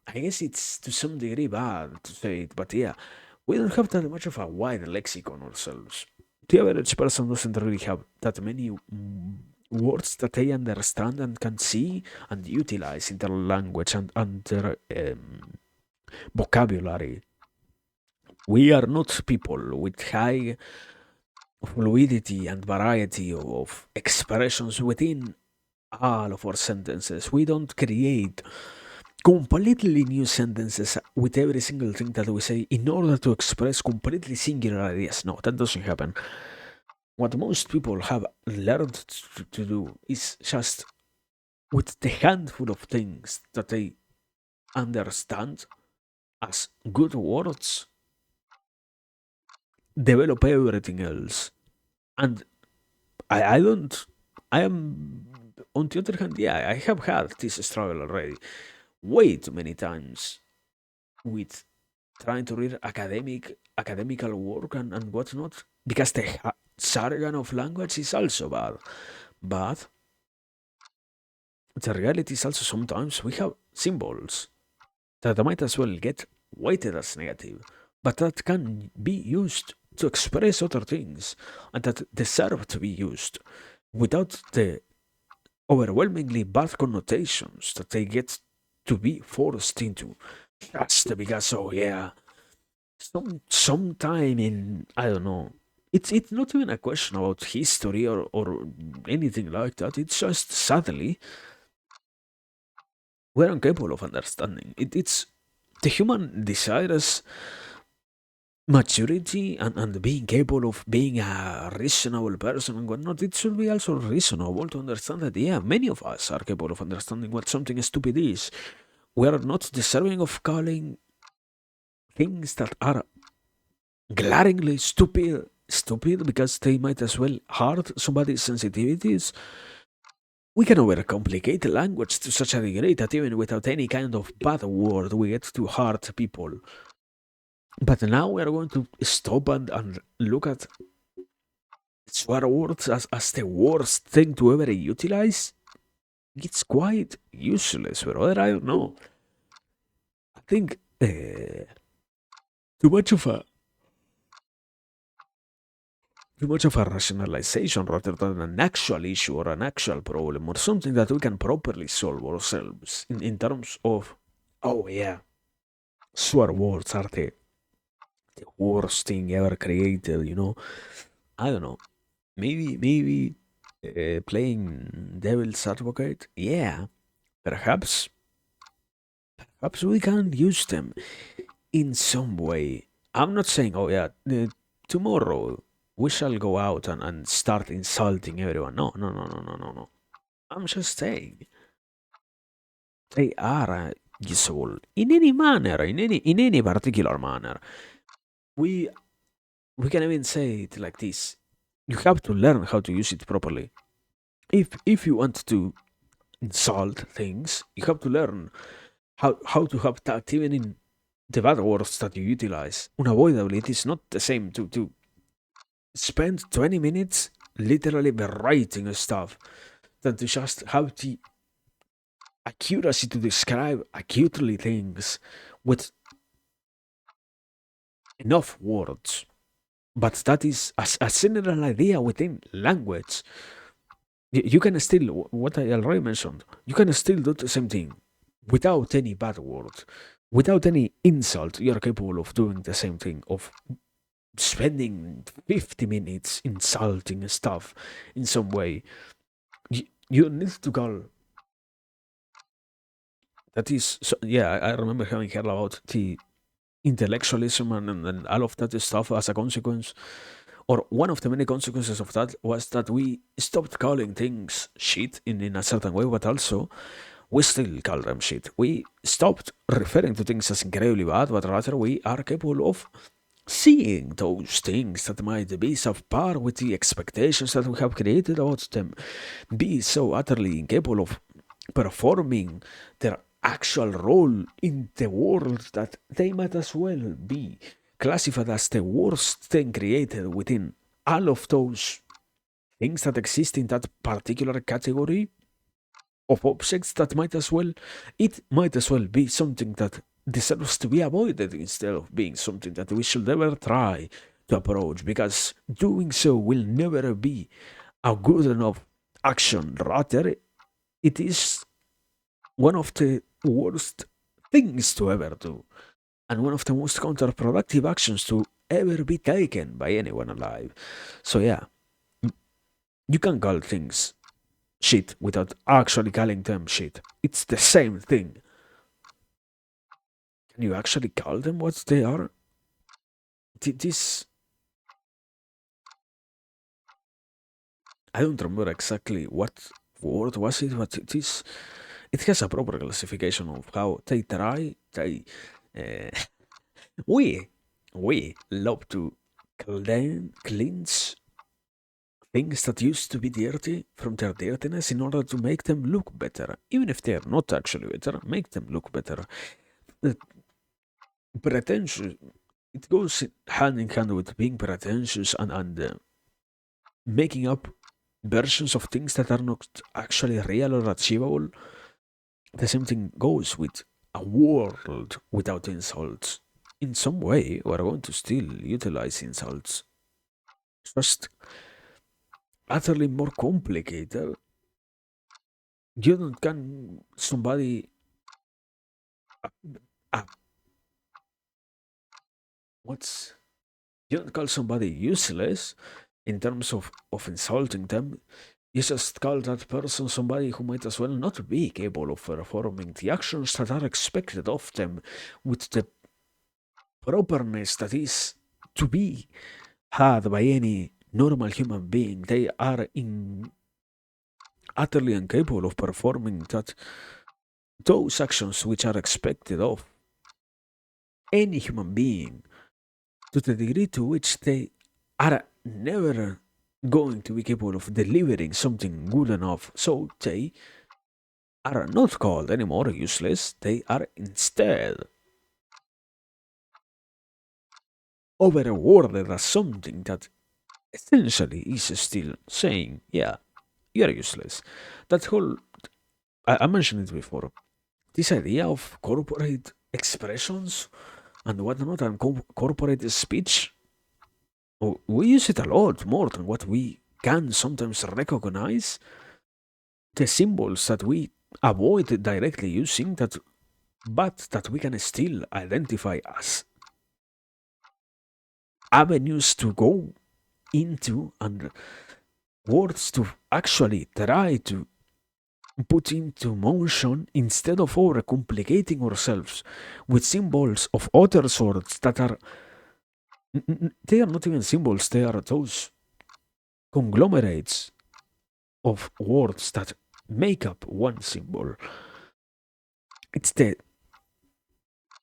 I guess it's to some degree bad to say it, but yeah, we don't have that much of a wide lexicon ourselves. The average person doesn't really have that many words that they understand and can see and utilize in their language and their vocabulary. We are not people with high fluidity and variety of expressions within all of our sentences. We don't create completely new sentences with every single thing that we say in order to express completely singular ideas. No, that doesn't happen. What most people have learned to do is just with the handful of things that they understand as good words, develop everything else. And I don't, I am, on the other hand, yeah, I have had this struggle already way too many times with trying to read academical work and whatnot because the jargon of language is also bad. But the reality is also sometimes we have symbols that might as well get weighted as negative, but that can be used to express other things and that deserve to be used without the overwhelmingly bad connotations that they get to be forced into. Just because, oh yeah, sometime in I don't know. It's not even a question about history or anything like that. It's just sadly we're incapable of understanding. It's the human desires maturity and being capable of being a reasonable person and whatnot. It should be also reasonable to understand that yeah, many of us are capable of understanding what something stupid is. We are not deserving of calling things that are glaringly stupid because they might as well hurt somebody's sensitivities. We can overcomplicate the language to such a degree that even without any kind of bad word, we get to hurt people. But now we are going to stop and look at swear words as the worst thing to ever utilize. It's quite useless, brother. I don't know. I think too much of a too much of a rationalization rather than an actual issue or an actual problem or something that we can properly solve ourselves in terms of, oh yeah, swear words are the worst thing ever created, you know. I don't know. Maybe playing devil's advocate, yeah, perhaps, perhaps we can use them in some way. I'm not saying, oh yeah, tomorrow we shall go out and start insulting everyone. No, no, no, no, no, no, no. I'm just saying they are useful in any manner, in any particular manner. We we can even say it like this: you have to learn how to use it properly. If you want to insult things, you have to learn how to have tact even in the bad words that you utilize. Unavoidably, it is not the same to spend 20 minutes literally berating stuff than to just have the accuracy to describe acutely things with enough words. But that is a general idea within language. You can still, what I already mentioned, you can still do the same thing without any bad words, without any insult. You are capable of doing the same thing, of spending 50 minutes insulting stuff in some way. You need to call. That is, so, yeah, I remember having heard about the intellectualism and all of that stuff as a consequence, or one of the many consequences of that was that we stopped calling things shit in a certain way, but also we still call them shit. We stopped referring to things as incredibly bad, but rather we are capable of seeing those things that might be subpar with the expectations that we have created about them, be so utterly incapable of performing their actual role in the world that they might as well be classified as the worst thing created within all of those things that exist in that particular category of objects that might as well be something that deserves to be avoided instead of being something that we should never try to approach, because doing so will never be a good enough action. Rather, it is one of the worst things to ever do, and one of the most counterproductive actions to ever be taken by anyone alive. So, yeah, you can call things shit without actually calling them shit. It's the same thing. Can you actually call them what they are? This, I don't remember exactly what word was it, but it has a proper classification of how they try. Uh, we we love to cleanse things that used to be dirty from their dirtiness in order to make them look better, even if they are not actually better. Make them look better. Uh, Pretentious. It goes hand in hand with being pretentious and making up versions of things that are not actually real or achievable. The same thing goes with a world without insults. In some way, we're going to still utilize insults. Just utterly more complicated. You don't can somebody uh, uh, what's you don't call somebody useless in terms of insulting them. You just call that person somebody who might as well not be capable of performing the actions that are expected of them with the properness that is to be had by any normal human being. They are utterly incapable of performing those actions which are expected of any human being, to the degree to which they are never going to be capable of delivering something good enough. So they are not called anymore useless, they are instead overawarded as something that essentially is still saying, yeah, you're useless. That whole, I mentioned it before, this idea of corporate expressions and whatnot and corporate speech, We use it a lot more than what we can sometimes recognize. The symbols that we avoid directly using that, but that we can still identify as avenues to go into and words to actually try to put into motion instead of overcomplicating ourselves with symbols of other sorts that are they are not even symbols, they are those conglomerates of words that make up one symbol. It's the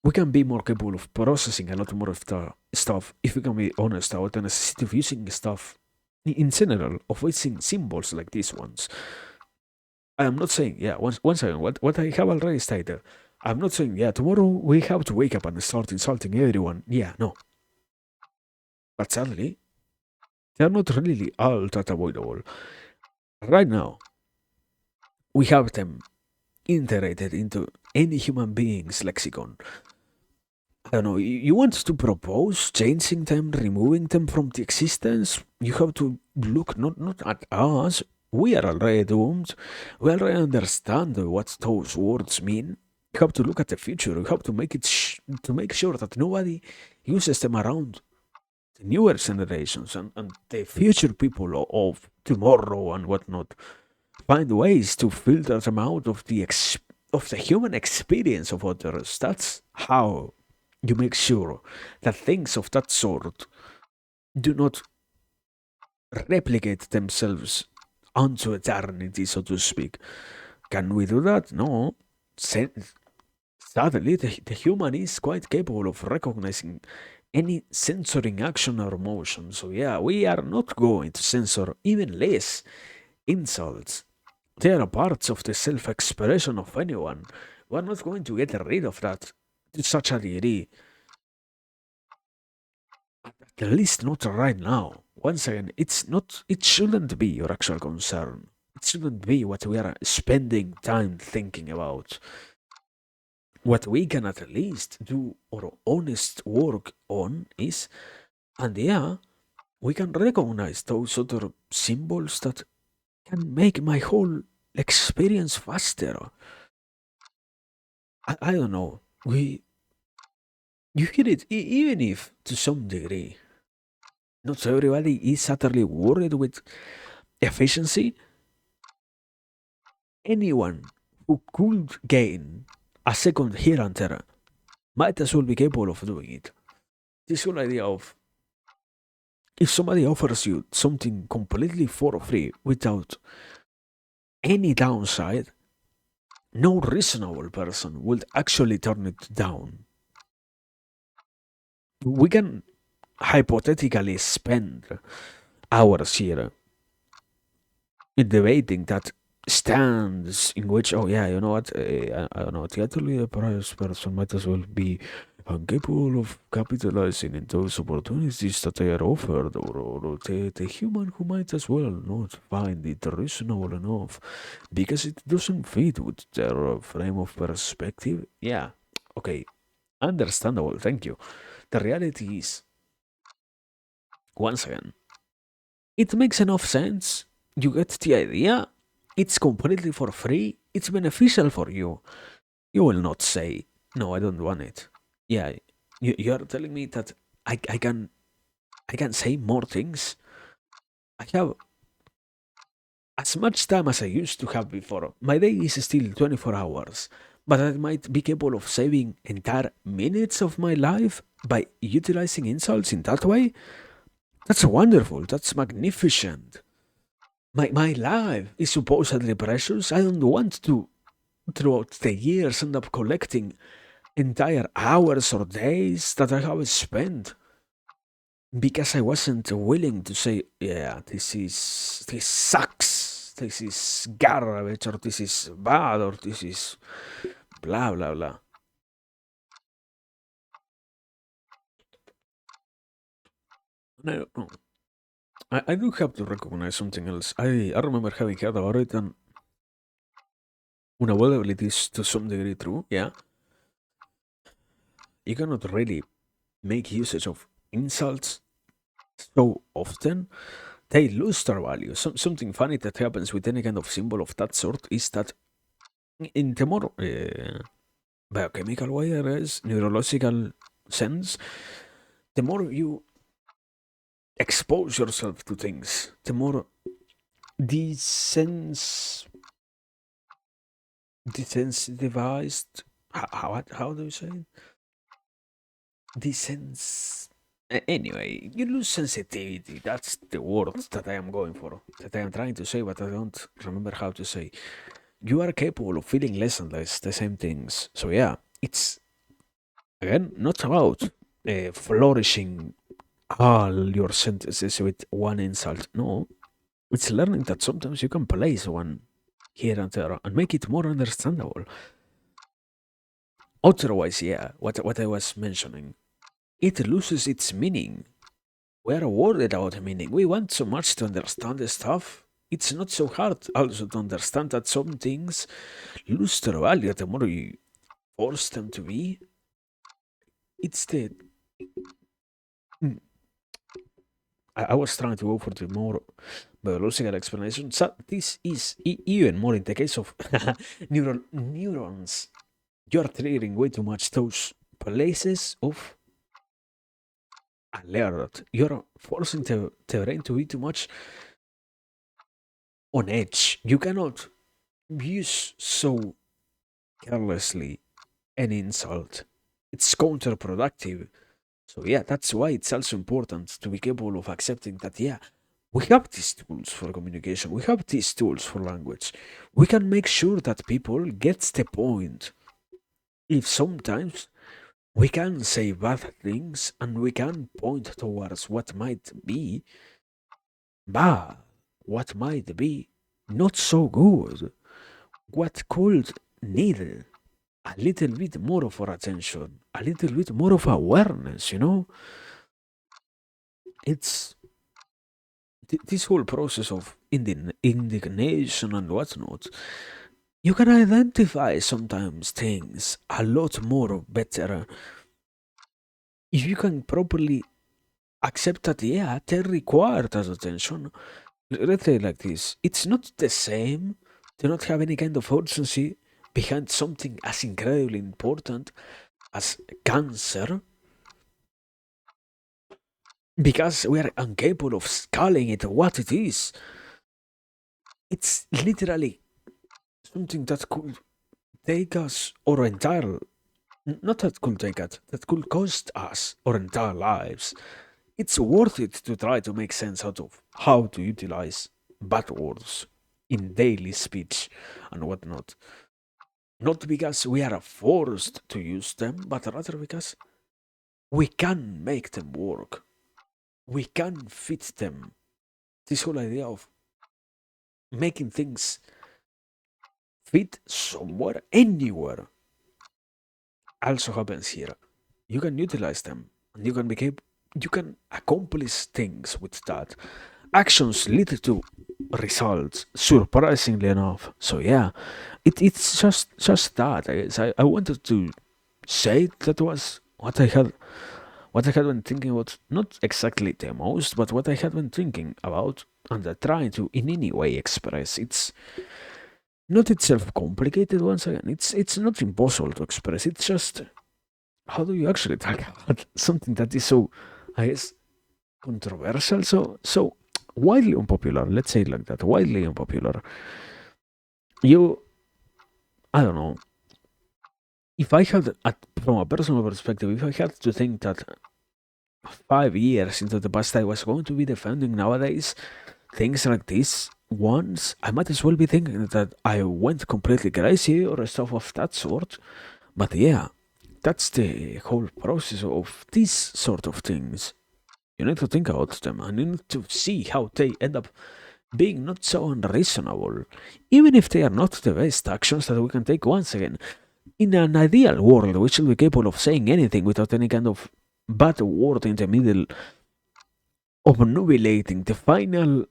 we can be more capable of processing a lot more of the stuff if we can be honest about the necessity of using stuff in general, of using symbols like these ones. I am not saying, yeah, once again, what I have already stated. I'm not saying, yeah, tomorrow we have to wake up and start insulting everyone. Yeah, no. But sadly, they're not really all that avoidable. Right now, we have them integrated into any human being's lexicon. I don't know, you want to propose changing them, removing them from the existence? You have to look not at us. We are already doomed. We already understand what those words mean. You have to look at the future. You have to make it to make sure that nobody uses them around the newer generations and the future people of tomorrow and whatnot. Find ways to filter them out of of the human experience of others. That's how you make sure that things of that sort do not replicate themselves onto eternity, so to speak. Can we do that? No. Sadly, the human is quite capable of recognizing any censoring action or motion. So, yeah, we are not going to censor even less insults. They are parts of the self expression of anyone. We're not going to get rid of that to such a degree. At least not right now. Once again, it shouldn't be your actual concern. It shouldn't be what we are spending time thinking about. What we can at least do our honest work on is, and yeah, we can recognize those other symbols that can make my whole experience faster. I don't know. You hear it, even if to some degree, not everybody is utterly worried with efficiency. Anyone who could gain a second here and there might as well be capable of doing it. This whole idea of if somebody offers you something completely for free without any downside, no reasonable person would actually turn it down. We can hypothetically spend hours here in debating that stands in which, oh yeah, you know what, I don't know, theatrically a price person might as well be incapable of capitalizing in those opportunities that they are offered, or the human who might as well not find it reasonable enough because it doesn't fit with their frame of perspective. Yeah, okay, understandable, thank you. The reality is, once again, it makes enough sense. You get the idea. It's completely for free. It's beneficial for you. You will not say, no, I don't want it. Yeah, you are telling me that I can say more things. I have as much time as I used to have before. My day is still 24 hours, but I might be capable of saving entire minutes of my life by utilizing insults in that way. That's wonderful. That's magnificent. My life is supposedly precious. I don't want to, throughout the years, end up collecting entire hours or days that I have spent because I wasn't willing to say, yeah, this sucks, this is garbage, or this is bad, or this is blah blah blah. And I don't know. I do have to recognize something else. I remember having heard about it, and unavoidably it is to some degree true. Yeah, you cannot really make usage of insults so often they lose their value. Something funny that happens with any kind of symbol of that sort is that in the more biochemical way, there is neurological sense, the more you expose yourself to things, the more desense desensitized. How do you say it? Desens. Anyway, you lose sensitivity. That's the word that I am going for. That I am trying to say, but I don't remember how to say. You are capable of feeling less and less the same things. So yeah, it's again not about flourishing all your sentences with one insult. No, it's learning that sometimes you can place one here and there and make it more understandable. Otherwise, yeah, what I was mentioning, it loses its meaning. We are worried about meaning. We want so much to understand the stuff. It's not so hard also to understand that some things lose their value the more you force them to be. It's the mm, I was trying to go for the more biological explanation. So this is even more in the case of neurons. You're triggering way too much those places of alert. You're forcing the brain to be too much on edge. You cannot use so carelessly an insult. It's counterproductive. So yeah, that's why it's also important to be capable of accepting that yeah, we have these tools for communication, we have these tools for language. We can make sure that people get the point. If sometimes we can say bad things and we can point towards what might be bad, what might be not so good, what could need a little bit more of our attention, a little bit more of awareness, you know? It's this whole process of indignation and whatnot. You can identify sometimes things a lot more better if you can properly accept that, yeah, they require that attention. Let's say like this, it's not the same to not have any kind of urgency behind something as incredibly important as cancer because we are incapable of calling it what it is. It's literally something that could take us our entire, not that could take us, that could cost us our entire lives. It's worth it to try to make sense out of how to utilize bad words in daily speech and whatnot. Not because we are forced to use them, but rather because we can make them work. We can fit them. This whole idea of making things fit somewhere, anywhere, also happens here. You can utilize them and you can accomplish things with that. Actions lead to results, surprisingly enough. So yeah, it's just that. I wanted to say that was what I had been thinking about, not exactly the most, but what I had been thinking about and trying to in any way express. It's not itself complicated once again. It's not impossible to express. It's just how do you actually talk about something that is so, I guess, controversial, so widely unpopular. Let's say it like that, widely unpopular. You, I don't know. If I had, from a personal perspective, if I had to think that 5 years into the past I was going to be defending nowadays things like this once, I might as well be thinking that I went completely crazy or stuff of that sort. But yeah, that's the whole process of these sort of things. You need to think about them and you need to see how they end up being not so unreasonable, even if they are not the best actions that we can take once again. In an ideal world, we should be capable of saying anything without any kind of bad word in the middle, obnubilating the final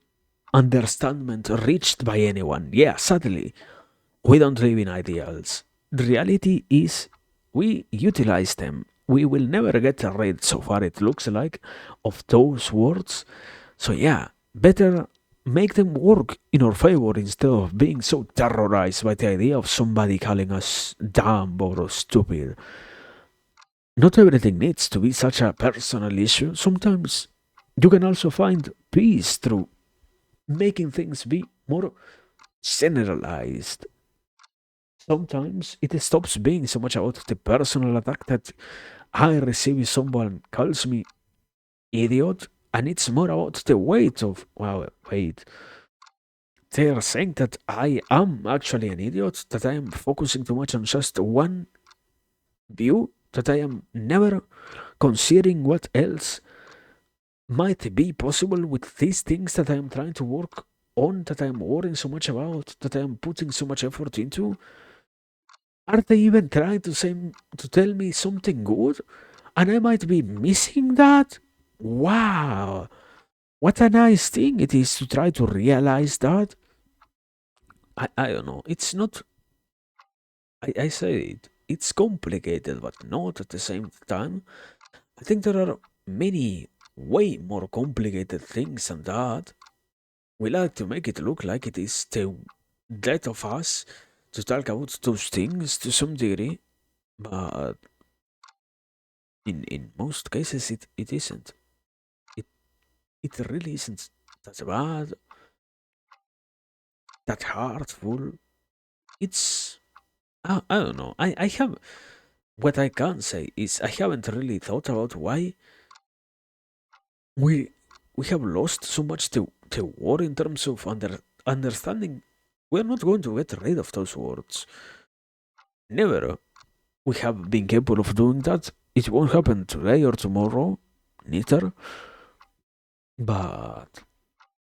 understanding reached by anyone. Yeah, sadly, we don't live in ideals. The reality is we utilize them we will never get rid, so far it looks like, of those words. So yeah, better make them work in our favor instead of being so terrorized by the idea of somebody calling us dumb or stupid. Not everything needs to be such a personal issue. Sometimes you can also find peace through making things be more generalized. Sometimes it stops being so much about the personal attack that I receive if someone calls me idiot, and it's more about the weight of, well, wait, they are saying that I am actually an idiot, that I am focusing too much on just one view, that I am never considering what else might be possible with these things that I am trying to work on, that I am worrying so much about, that I am putting so much effort into. Are they even trying to tell me something good? And I might be missing that? Wow. What a nice thing it is to try to realize that. I don't know. It's not, I say it, it's complicated, but not at the same time. I think there are many way more complicated things than that. We like to make it look like it is the death of us to talk about those things to some degree, but in most cases it isn't. It it really isn't that bad, that hurtful. It's I don't know. I have what I can say is I haven't really thought about why we we have lost so much the war in terms of understanding. We're not going to get rid of those words. Never. We have been capable of doing that. It won't happen today or tomorrow, neither. But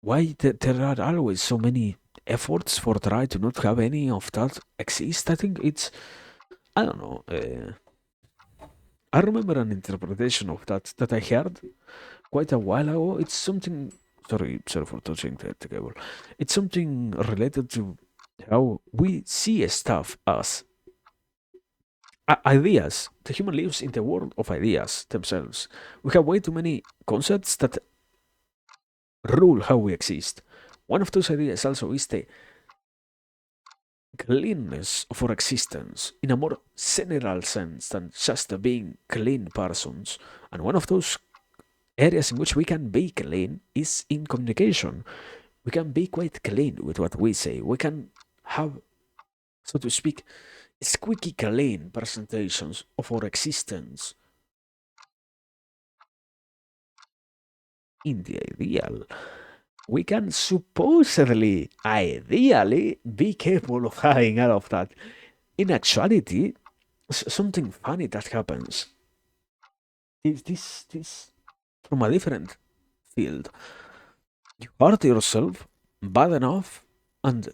why there are always so many efforts for try to not have any of that exist? I think it's I don't know. I remember an interpretation of that I heard quite a while ago. It's something. Sorry for touching the cable. It's something related to how we see stuff as ideas. The human lives in the world of ideas themselves. We have way too many concepts that rule how we exist. One of those ideas also is the cleanness of our existence in a more general sense than just being clean persons. And one of those areas in which we can be clean is in communication. We can be quite clean with what we say. We can have, so to speak, squeaky clean presentations of our existence in the ideal. We can supposedly, ideally, be capable of having all of that. In actuality, something funny that happens is this from a different field. You hurt yourself bad enough, and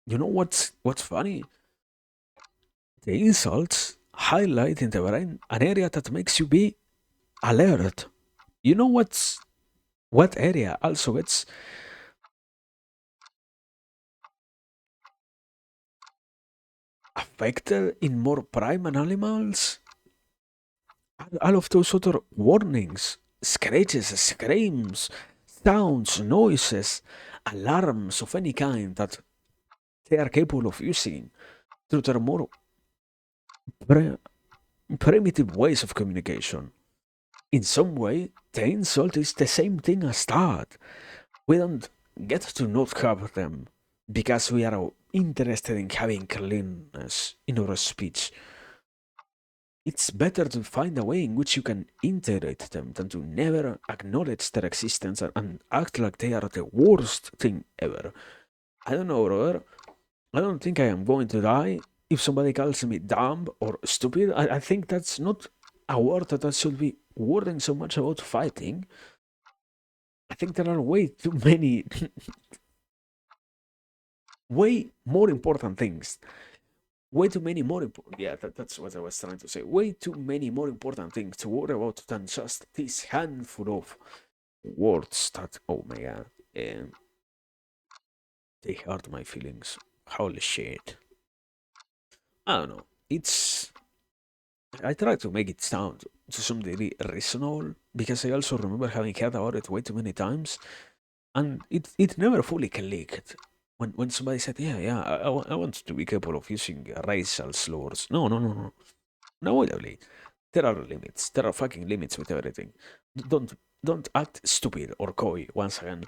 you know what's funny? The insults highlight in the brain an area that makes you be alert. You know what area also gets affected in more primal animals? All of those other warnings, scratches, screams, sounds, noises, alarms of any kind that they are capable of using through their more pre- primitive ways of communication. In some way, the insult is the same thing as that. We don't get to not have them because we are interested in having cleanness in our speech. It's better to find a way in which you can integrate them than to never acknowledge their existence and act like they are the worst thing ever. I don't know, brother. I don't think I am going to die if somebody calls me dumb or stupid. I think that's not a word that I should be worrying so much about fighting. I think there are way too many, way more important things. Way too many more important. Yeah, that's what I was trying to say. Way too many more important things to worry about than just this handful of words that, oh my god, they hurt my feelings. Holy shit. I don't know. It's I try to make it sound to some degree reasonable because I also remember having heard about it way too many times, and it never fully clicked. When somebody said, "Yeah, yeah, I want to be capable of using racial slurs," no, unavoidably, there are limits. There are fucking limits with everything. Don't don't act stupid or coy. Once again,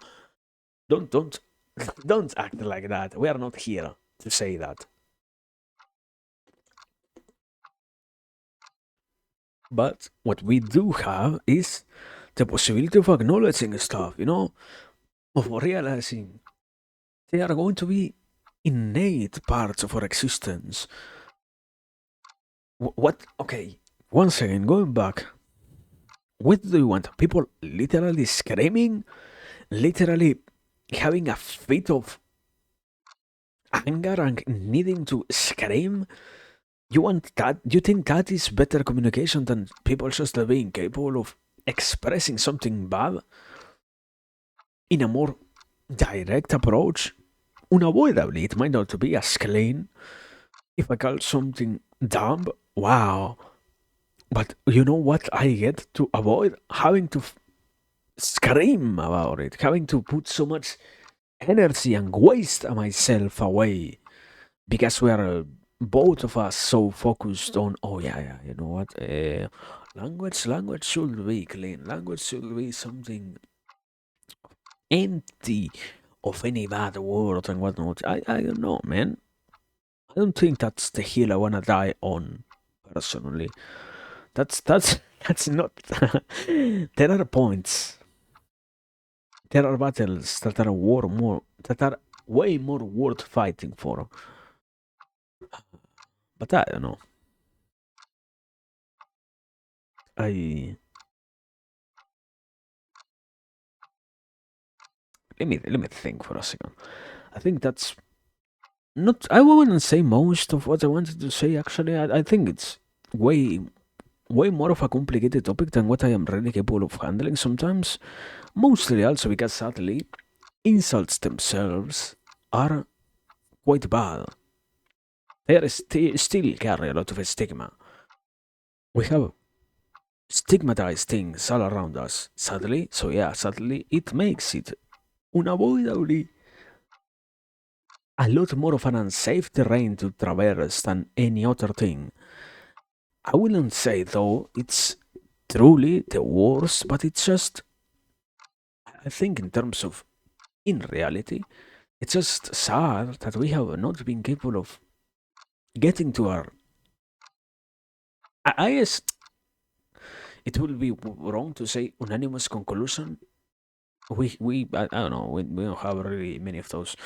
don't don't act like that. We are not here to say that. But what we do have is the possibility of acknowledging stuff, of realizing they are going to be innate parts of our existence. What? Okay, once again, going back, what do you want? People literally screaming, literally having a fit of anger and needing to scream? You want that? You think that is better communication than people just being capable of expressing something bad in a more direct approach? Unavoidably, it might not be as clean if I call something dumb. Wow. But you know what I get to avoid? Having to scream about it, having to put so much energy and waste myself away because we are both of us so focused on, oh, yeah, you know what? Language should be clean. Language should be something empty of any bad word and whatnot. I don't know, man. I don't think that's the hill I wanna die on, personally. That's that's not. There are points. There are battles that are way more worth fighting for. But I don't know. I let me think for a second. I think that's not. I wouldn't say most of what I wanted to say. Actually, I think it's way more of a complicated topic than what I am really capable of handling sometimes. Mostly also because sadly, insults themselves are quite bad. They are still carry a lot of stigma. We have stigmatized things all around us, sadly. So yeah, sadly, it makes it unavoidably a lot more of an unsafe terrain to traverse than any other thing. I wouldn't say though it's truly the worst, but it's just I think in terms of in reality, it's just sad that we have not been capable of getting to our. I guess it will be wrong to say unanimous conclusion. I don't know, we don't have really many of those,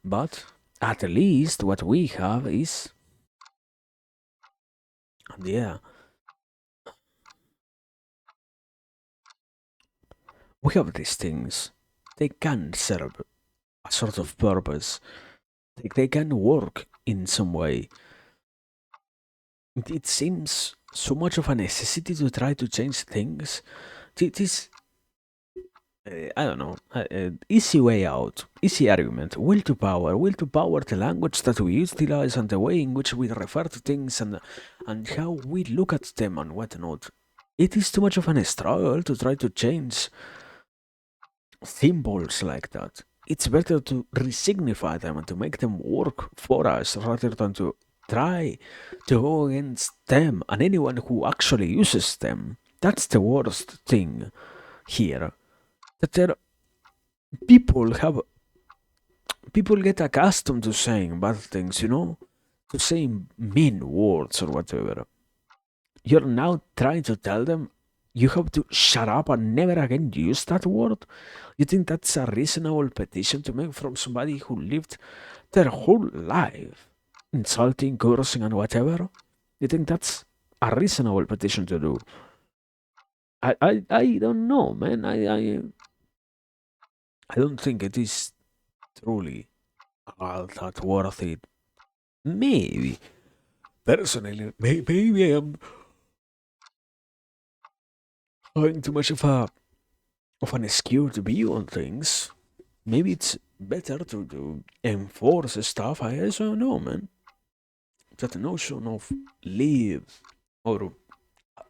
but at least what we have is, yeah, we have these things. They can serve a sort of purpose. They can work in some way. It seems so much of a necessity to try to change things. This I don't know, easy way out, easy argument, will to power the language that we utilize and the way in which we refer to things and how we look at them and whatnot. It is too much of an struggle to try to change symbols like that. It's better to resignify them and to make them work for us rather than to try to go against them and anyone who actually uses them. That's the worst thing here. That there people have people get accustomed to saying bad things, to saying mean words or whatever. You're now trying to tell them you have to shut up and never again use that word? You think that's a reasonable petition to make from somebody who lived their whole life insulting, cursing, and whatever? You think that's a reasonable petition to do? I don't know, man. I don't think it is truly all that worth it. Maybe. Personally, maybe I am having too much of an skewed view on things. Maybe it's better to enforce stuff. I also know, man. That notion of live or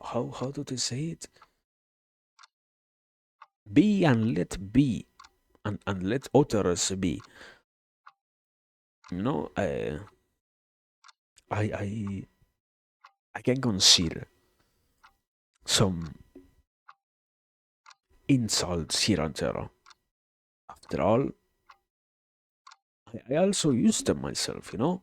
how do they say it? Be and let be, and let others be. You know, I I I can consider some insults here and there. After all, I also use them myself, you know?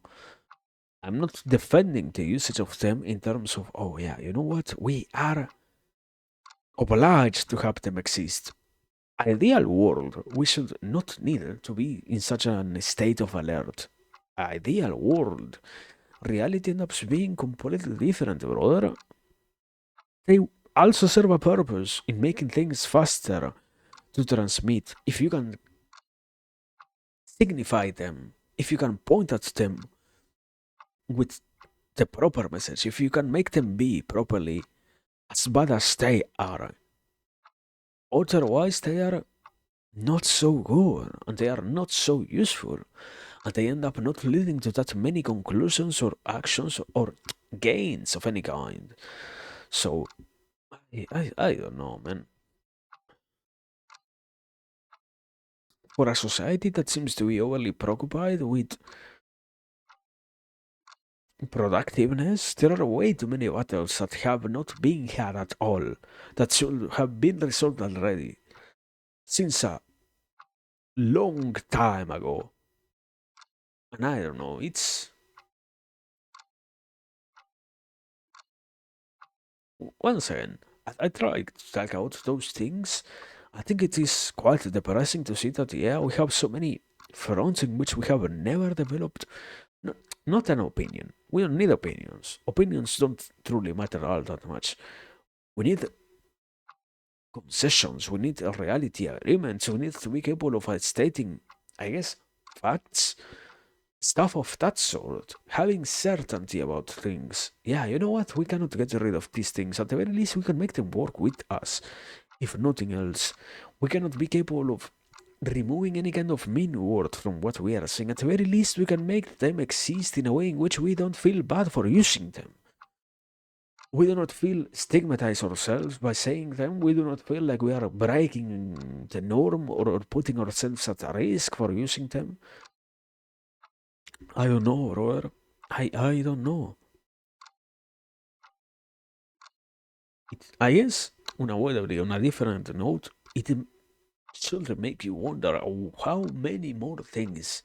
I'm not defending the usage of them in terms of, oh yeah, you know what? We are obliged to have them exist. Ideal world, we should not need to be in such a state of alert. Ideal world, reality ends up being completely different, brother. They also serve a purpose in making things faster to transmit. If you can signify them, if you can point at them with the proper message, if you can make them be properly as bad as they are, otherwise they are not so good and they are not so useful and they end up not leading to that many conclusions or actions or gains of any kind. So I don't know, man. For a society that seems to be overly preoccupied with productiveness, there are way too many battles that have not been had at all, that should have been resolved already, since a long time ago. And I don't know, it's. Once again, I try to take out those things. I think it is quite depressing to see that, yeah, we have so many fronts in which we have never developed. Not, not an opinion. We don't need opinions. Opinions don't truly matter all that much. We need concessions, we need a reality agreements, we need to be capable of stating, I guess, facts, stuff of that sort, having certainty about things. Yeah, you know what? We cannot get rid of these things. At the very least, we can make them work with us. If nothing else, we cannot be capable of removing any kind of mean word from what we are saying. At the very least, we can make them exist in a way in which we don't feel bad for using them. We do not feel stigmatized ourselves by saying them. We do not feel like we are breaking the norm or putting ourselves at a risk for using them. I don't know, brother. I don't know. I guess, unavoidably, on a different note, it should make you wonder how many more things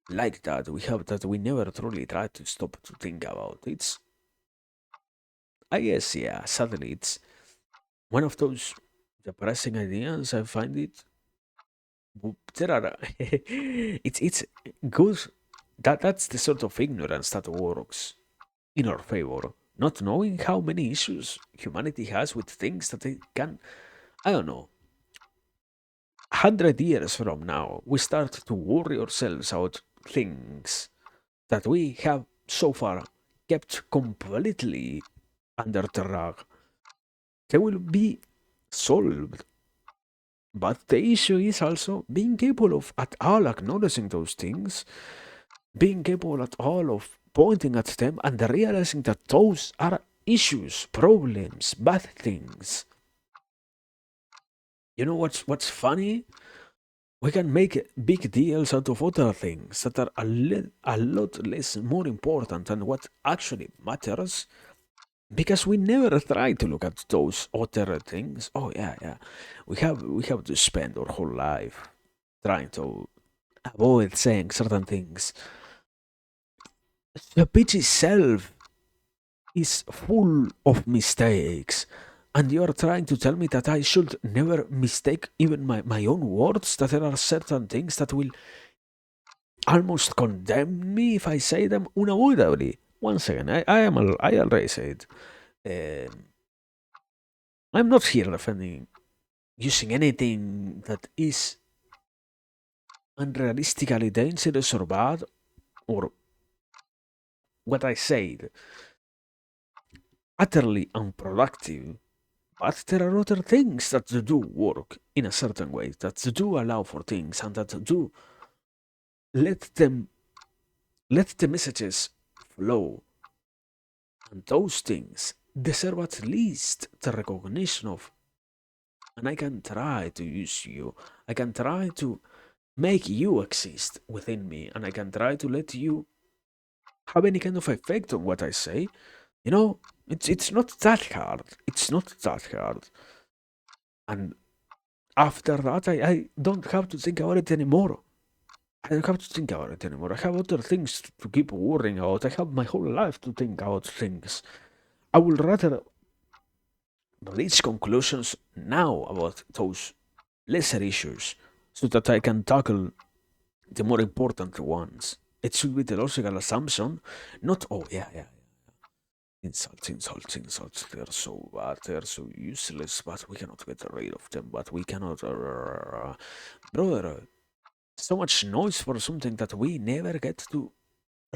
like that we have that we never truly try to stop to think about. It's, I guess, yeah, sadly, it's one of those depressing ideas. I find it. There are, it's good that's the sort of ignorance that works in our favor. Not knowing how many issues humanity has with things that they can, I don't know, 100 years from now, we start to worry ourselves about things that we have so far kept completely under the rug. They will be solved. But the issue is also being capable of at all acknowledging those things, being capable at all of pointing at them and realizing that those are issues, problems, bad things. You know what's funny? We can make big deals out of other things that are a lot less more important than what actually matters because we never try to look at those other things. Oh yeah, yeah. We have to spend our whole life trying to avoid saying certain things. The pitch itself is full of mistakes. And you are trying to tell me that I should never mistake even my own words, that there are certain things that will almost condemn me if I say them unavoidably. Once again, I already said, um, I'm not here defending using anything that is unrealistically dangerous or bad, or what I said, utterly unproductive. But there are other things that do work in a certain way, that do allow for things, and that do let them let the messages flow. And those things deserve at least the recognition of, and I can try to use you. I can try to make you exist within me, and I can try to let you have any kind of effect on what I say. You know, it's not that hard. It's not that hard. And after that, I don't have to think about it anymore. I don't have to think about it anymore. I have other things to keep worrying about. I have my whole life to think about things. I would rather reach conclusions now about those lesser issues so that I can tackle the more important ones. It should be the logical assumption, not, oh, yeah, yeah, insults, insults, insults. They're so bad, they're so useless, but we cannot get rid of them, but we cannot. Brother, so much noise for something that we never get to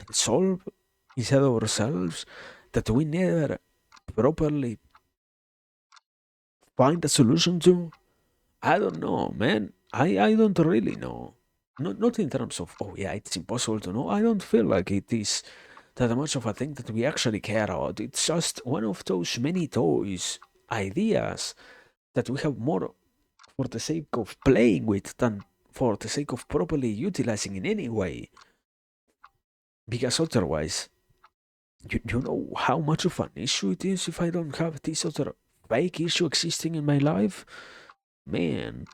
resolve inside ourselves, that we never properly find a solution to. I don't know, man. I don't really know. Not in terms of, oh yeah, it's impossible to know. I don't feel like it is that much of a thing that we actually care about. It's just one of those many toys, ideas that we have more for the sake of playing with than for the sake of properly utilizing in any way. Because otherwise, you know how much of an issue it is if I don't have this other fake issue existing in my life? Man,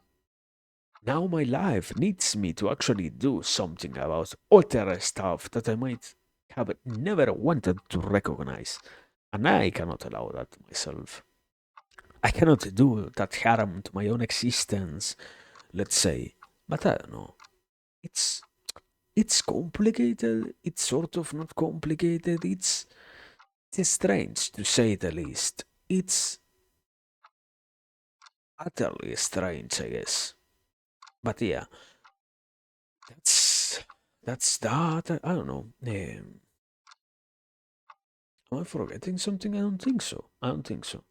now my life needs me to actually do something about other stuff that I might have never wanted to recognize. And I cannot allow that to myself. I cannot do that harm to my own existence, let's say. But I don't know. It's it's complicated. It's sort of not complicated. It's strange to say the least. It's utterly strange, I guess. But yeah, that's that's that. I don't know. Am I forgetting something? I don't think so. I don't think so.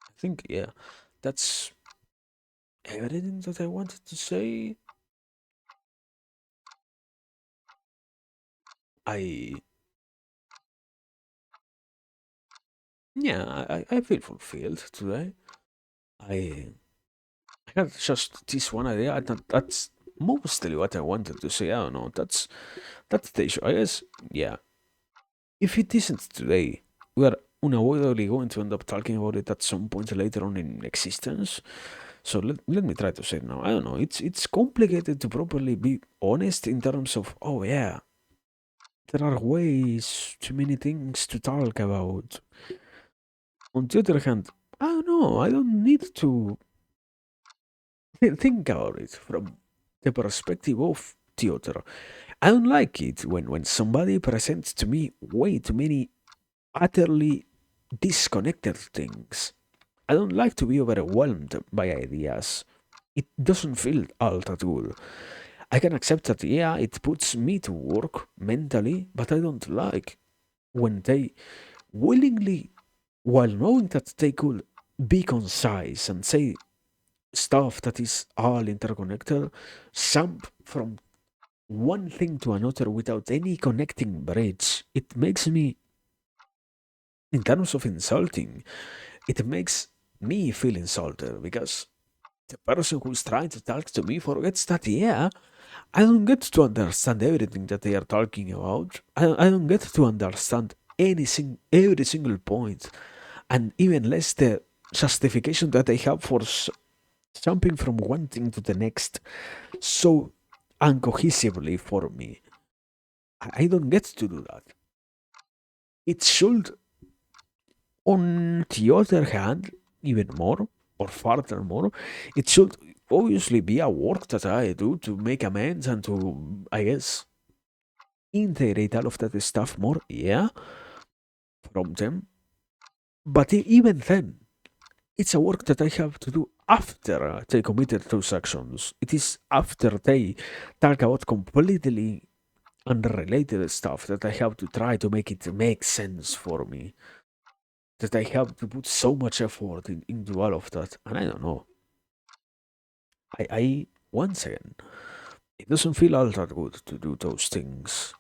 I think yeah, that's everything that I wanted to say. I yeah, I feel fulfilled today. I I had just this one idea. That's mostly what I wanted to say. I don't know. That's the issue. I guess yeah. If it isn't today, we are unavoidably going to end up talking about it at some point later on in existence. So let me try to say it now. I don't know. It's complicated to properly be honest in terms of, oh yeah, there are ways, too many things to talk about. On the other hand, I don't know. I don't need to think about it from the perspective of theater. I don't like it when somebody presents to me way too many utterly disconnected things. I don't like to be overwhelmed by ideas. It doesn't feel all that good. I can accept that, yeah, it puts me to work mentally, but I don't like when they willingly, while knowing that they could be concise and say stuff that is all interconnected, jump from one thing to another without any connecting bridge. It makes me, in terms of insulting, it makes me feel insulted because the person who's trying to talk to me forgets that, yeah, I don't get to understand everything that they are talking about. I don't get to understand every single point, and even less the justification that they have for jumping from one thing to the next so uncohesively for me. I don't get to do that. It should, on the other hand, even more, or furthermore, it should obviously be a work that I do to make amends and to, I guess, integrate all of that stuff more, yeah, from them. But even then, it's a work that I have to do after they committed those actions. It is after they talk about completely unrelated stuff that I have to try to make it make sense for me. That I have to put so much effort into all of that. And I don't know. I once again, it doesn't feel all that good to do those things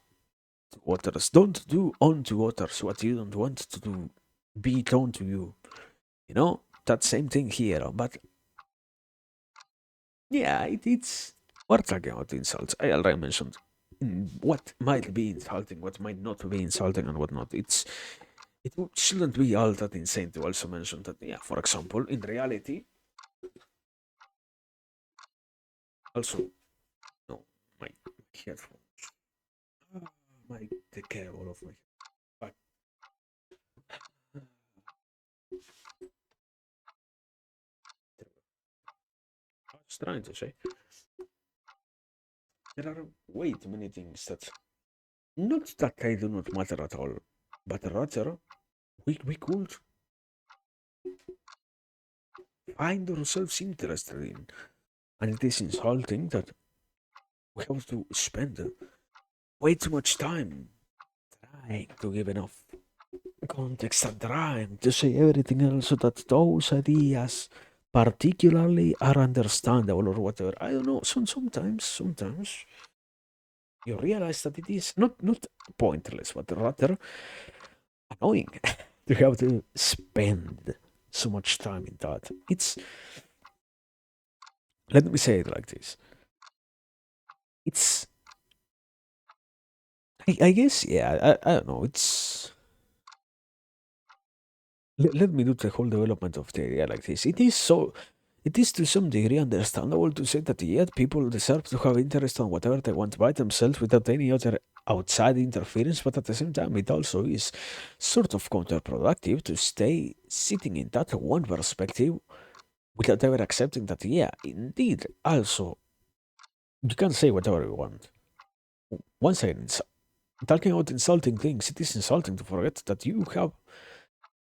to others. Don't do unto others what you don't want to do be done to you. You know, that same thing here. But yeah, it's we're talking about insults. I already mentioned what might be insulting, what might not be insulting, and what not. Shouldn't be all that insane to also mention that, yeah, for example, in reality, also, no, my headphone, my the cable of my back. I was trying to say there are way too many things that not that they do not matter at all, but rather we could find ourselves interested in, and it is insulting that we have to spend way too much time trying to give enough context and trying to say everything else so that those ideas particularly are understandable or whatever. I don't know. Sometimes you realize that it is not pointless, but rather annoying to have to spend so much time in that. It's let me say it like this. It's I guess yeah. I don't know. Let me do the whole development of the idea like this. It is to some degree understandable to say that yet people deserve to have interest on whatever they want by themselves without any other outside interference, but at the same time, it also is sort of counterproductive to stay sitting in that one perspective without ever accepting that, yeah, indeed, also, you can say whatever you want. Once again, talking about insulting things, it is insulting to forget that you have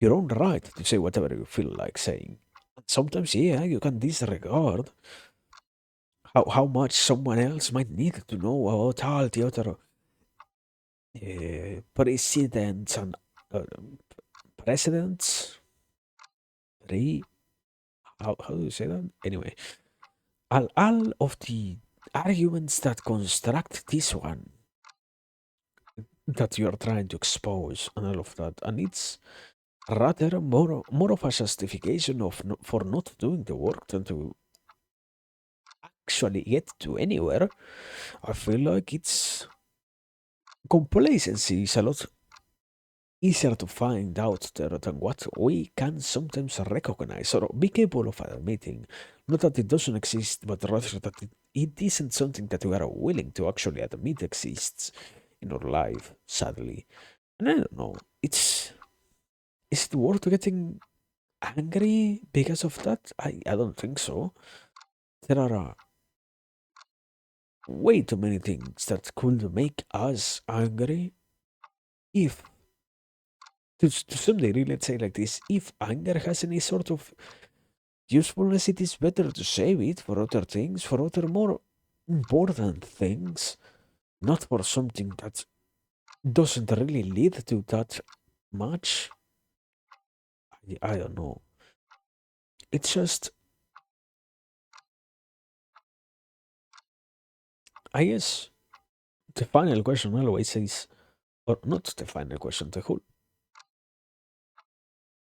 your own right to say whatever you feel like saying. Sometimes, yeah, you can disregard how much someone else might need to know about all the other precedents and uh, precedents. How do you say that? Anyway, all of the arguments that construct this one that you are trying to expose and all of that, and it's rather more of a justification of for not doing the work than to actually get to anywhere. I feel like it's complacency is a lot easier to find out there than what we can sometimes recognize or be capable of admitting. Not that it doesn't exist, but rather that it isn't something that we are willing to actually admit exists in our life, sadly. And I don't know, is it worth getting angry because of that? I don't think so. There are way too many things that could make us angry if to some degree, let's say like this, if anger has any sort of usefulness, it is better to save it for other things, for other more important things, not for something that doesn't really lead to that much. I don't know. It's just, I guess, the final question always is, or not the final question, the whole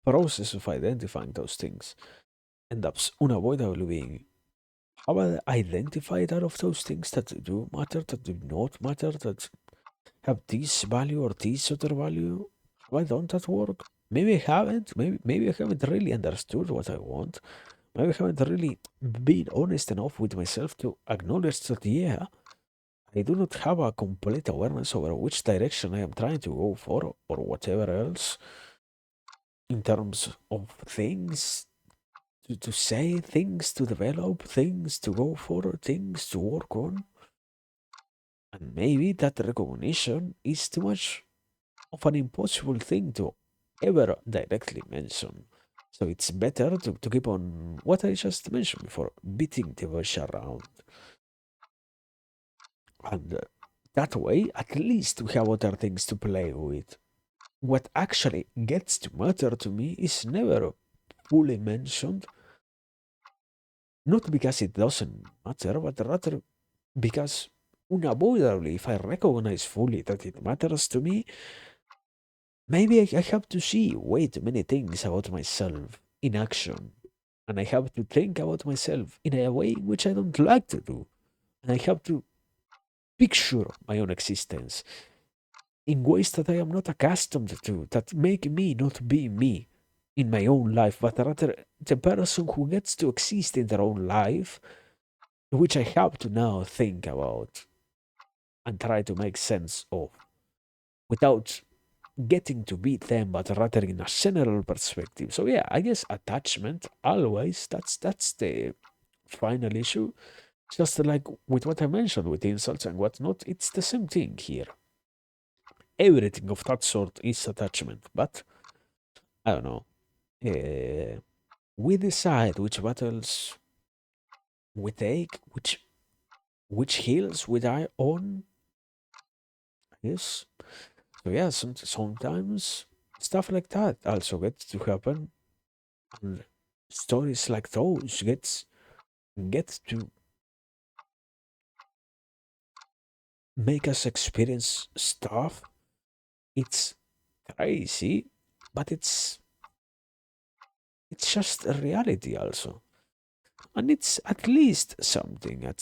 process of identifying those things ends up unavoidably being how I identify all of those things that do matter, that do not matter, that have this value or this other value. Have I done that work? Maybe I haven't. Maybe I haven't really understood what I want. Maybe I haven't really been honest enough with myself to acknowledge that, yeah, I do not have a complete awareness over which direction I am trying to go for or whatever else in terms of things to say, things to develop, things to go for, things to work on. And maybe that recognition is too much of an impossible thing to ever directly mention. So it's better to keep on what I just mentioned before, beating the bush around. And that way, at least we have other things to play with. What actually gets to matter to me is never fully mentioned, not because it doesn't matter, but rather because unavoidably, if I recognize fully that it matters to me, maybe I have to see way too many things about myself in action. And I have to think about myself in a way which I don't like to do. And I have to picture my own existence in ways that I am not accustomed to, that make me not be me in my own life, but rather the person who gets to exist in their own life, which I have to now think about and try to make sense of without getting to be them, but rather in a general perspective. So yeah, I guess attachment always that's the final issue. Just like with what I mentioned with insults and whatnot, it's the same thing here. Everything of that sort is attachment, but I don't know. Uh, we decide which battles we take, which heals we die on. Yes. So yeah, sometimes stuff like that also gets to happen, and stories like those get to make us experience stuff. It's crazy, but it's just a reality also. And it's at least something.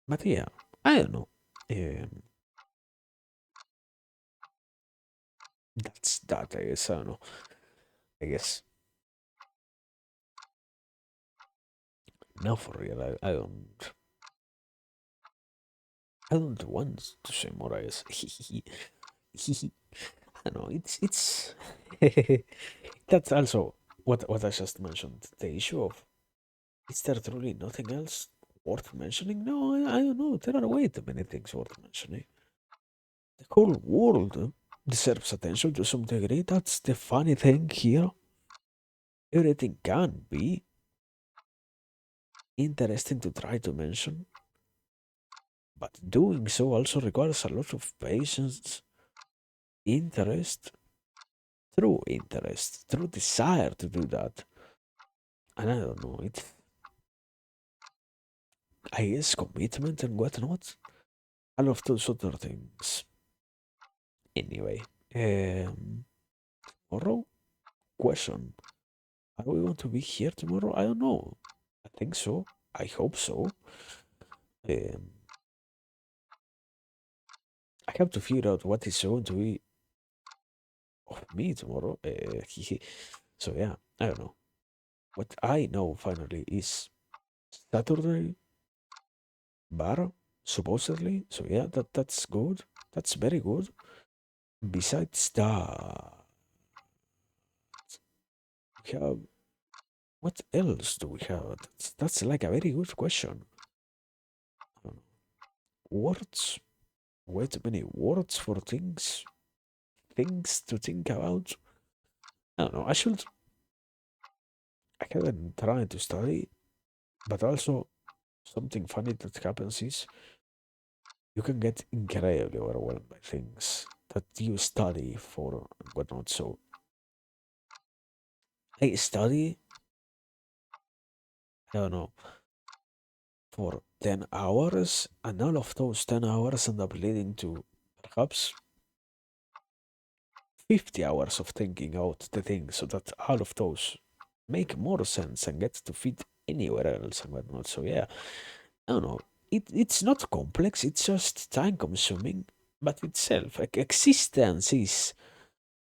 But yeah, I don't know. Um, that's that, I guess. I don't know. I guess. Now for real, I don't want to say more, I guess. I know, it's that's also what I just mentioned. The issue of, is there truly nothing else worth mentioning? No, I don't know. There are way too many things worth mentioning. The whole world deserves attention to some degree. That's the funny thing here. Everything can be interesting to try to mention, but doing so also requires a lot of patience, interest, true desire to do that. And I don't know, it's, I guess, commitment and whatnot. I love those other things. Anyway, tomorrow, question. Are we going to be here tomorrow? I don't know. I think so. I hope so. Um, I have to figure out what is going to be of me tomorrow. So yeah, I don't know. What I know finally is Saturday bar, supposedly. So yeah, that's good. That's very good. Besides that, we have, what else do we have? That's like a very good question. Words. Way too many words for things to think about. I don't know. I haven't tried to study, but also something funny that happens is you can get incredibly overwhelmed by things that you study for and whatnot. So I study, I don't know, for 10 hours, and all of those 10 hours end up leading to perhaps 50 hours of thinking out the things so that all of those make more sense and get to fit anywhere else and whatnot. So yeah, I don't know. It's not complex, it's just time consuming, but itself, like existence is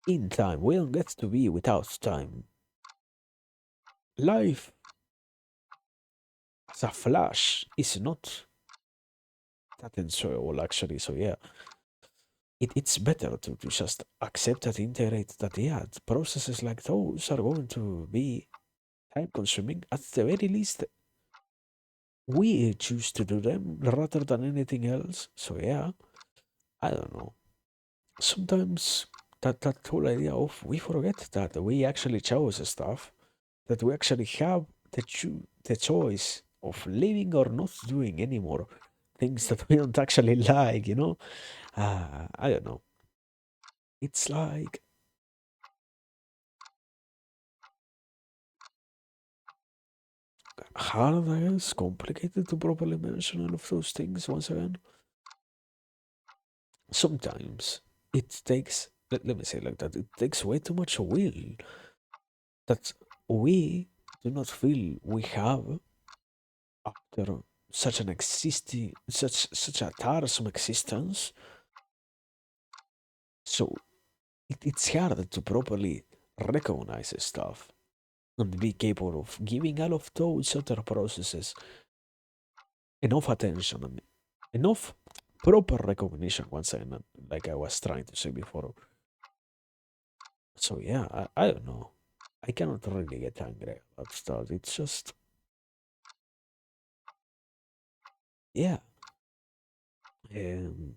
in time. We don't get to be without time. Life as a flash is not that enjoyable actually. So yeah, it's better to just accept and integrate that yeah, processes like those are going to be time consuming. At the very least, we choose to do them rather than anything else. So yeah, I don't know. Sometimes that whole idea of we forget that we actually chose stuff, that we actually have the choice of living or not doing anymore things that we don't actually like, you know. I don't know. It's like hard, I guess, complicated to properly mention all of those things once again. Sometimes. it takes, let me say it like that, it takes way too much will that we do not feel we have after such an existing, such a tiresome existence. So it's hard to properly recognize stuff and be capable of giving all of those other processes enough attention and enough proper recognition once again, like I was trying to say before. So yeah, I don't know. I cannot really get angry about stuff. It's just, yeah. Um,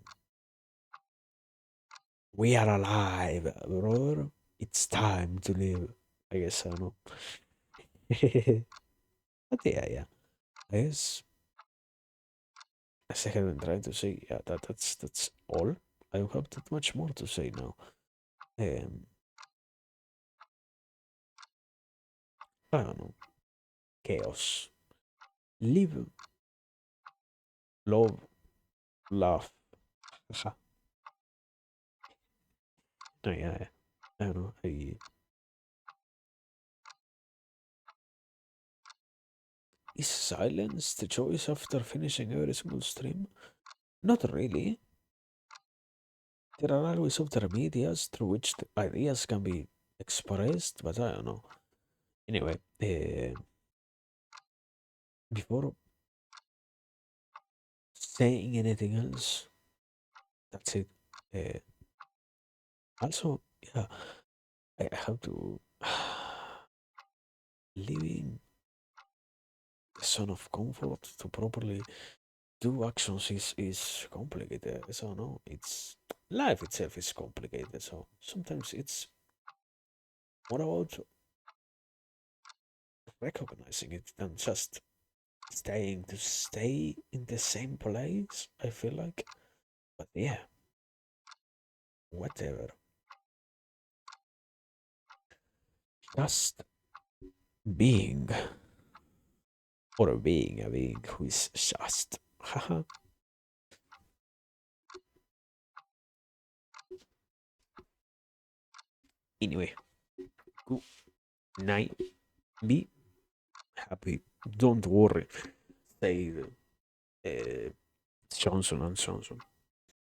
we are alive, brother. It's time to live. I guess I don't know. But yeah. I guess as I have been trying to say, yeah, that's all. I don't have that much more to say now. Um, I don't know. Chaos. Live, love, laugh. Haha. No, yeah. I don't know. Is silence the choice after finishing every single stream? Not really. There are always other medias through which the ideas can be expressed, but I don't know. Anyway, before saying anything else, that's it. Uh, Also, yeah, I have to. Living the zone of comfort to properly do actions is complicated. So no, it's life itself is complicated. So sometimes it's more about recognizing it than just staying to stay in the same place. I feel like, but yeah, whatever. Just being or being a being who is just. Haha. Anyway, good night. Be happy. Don't worry. Say Johnson and Johnson.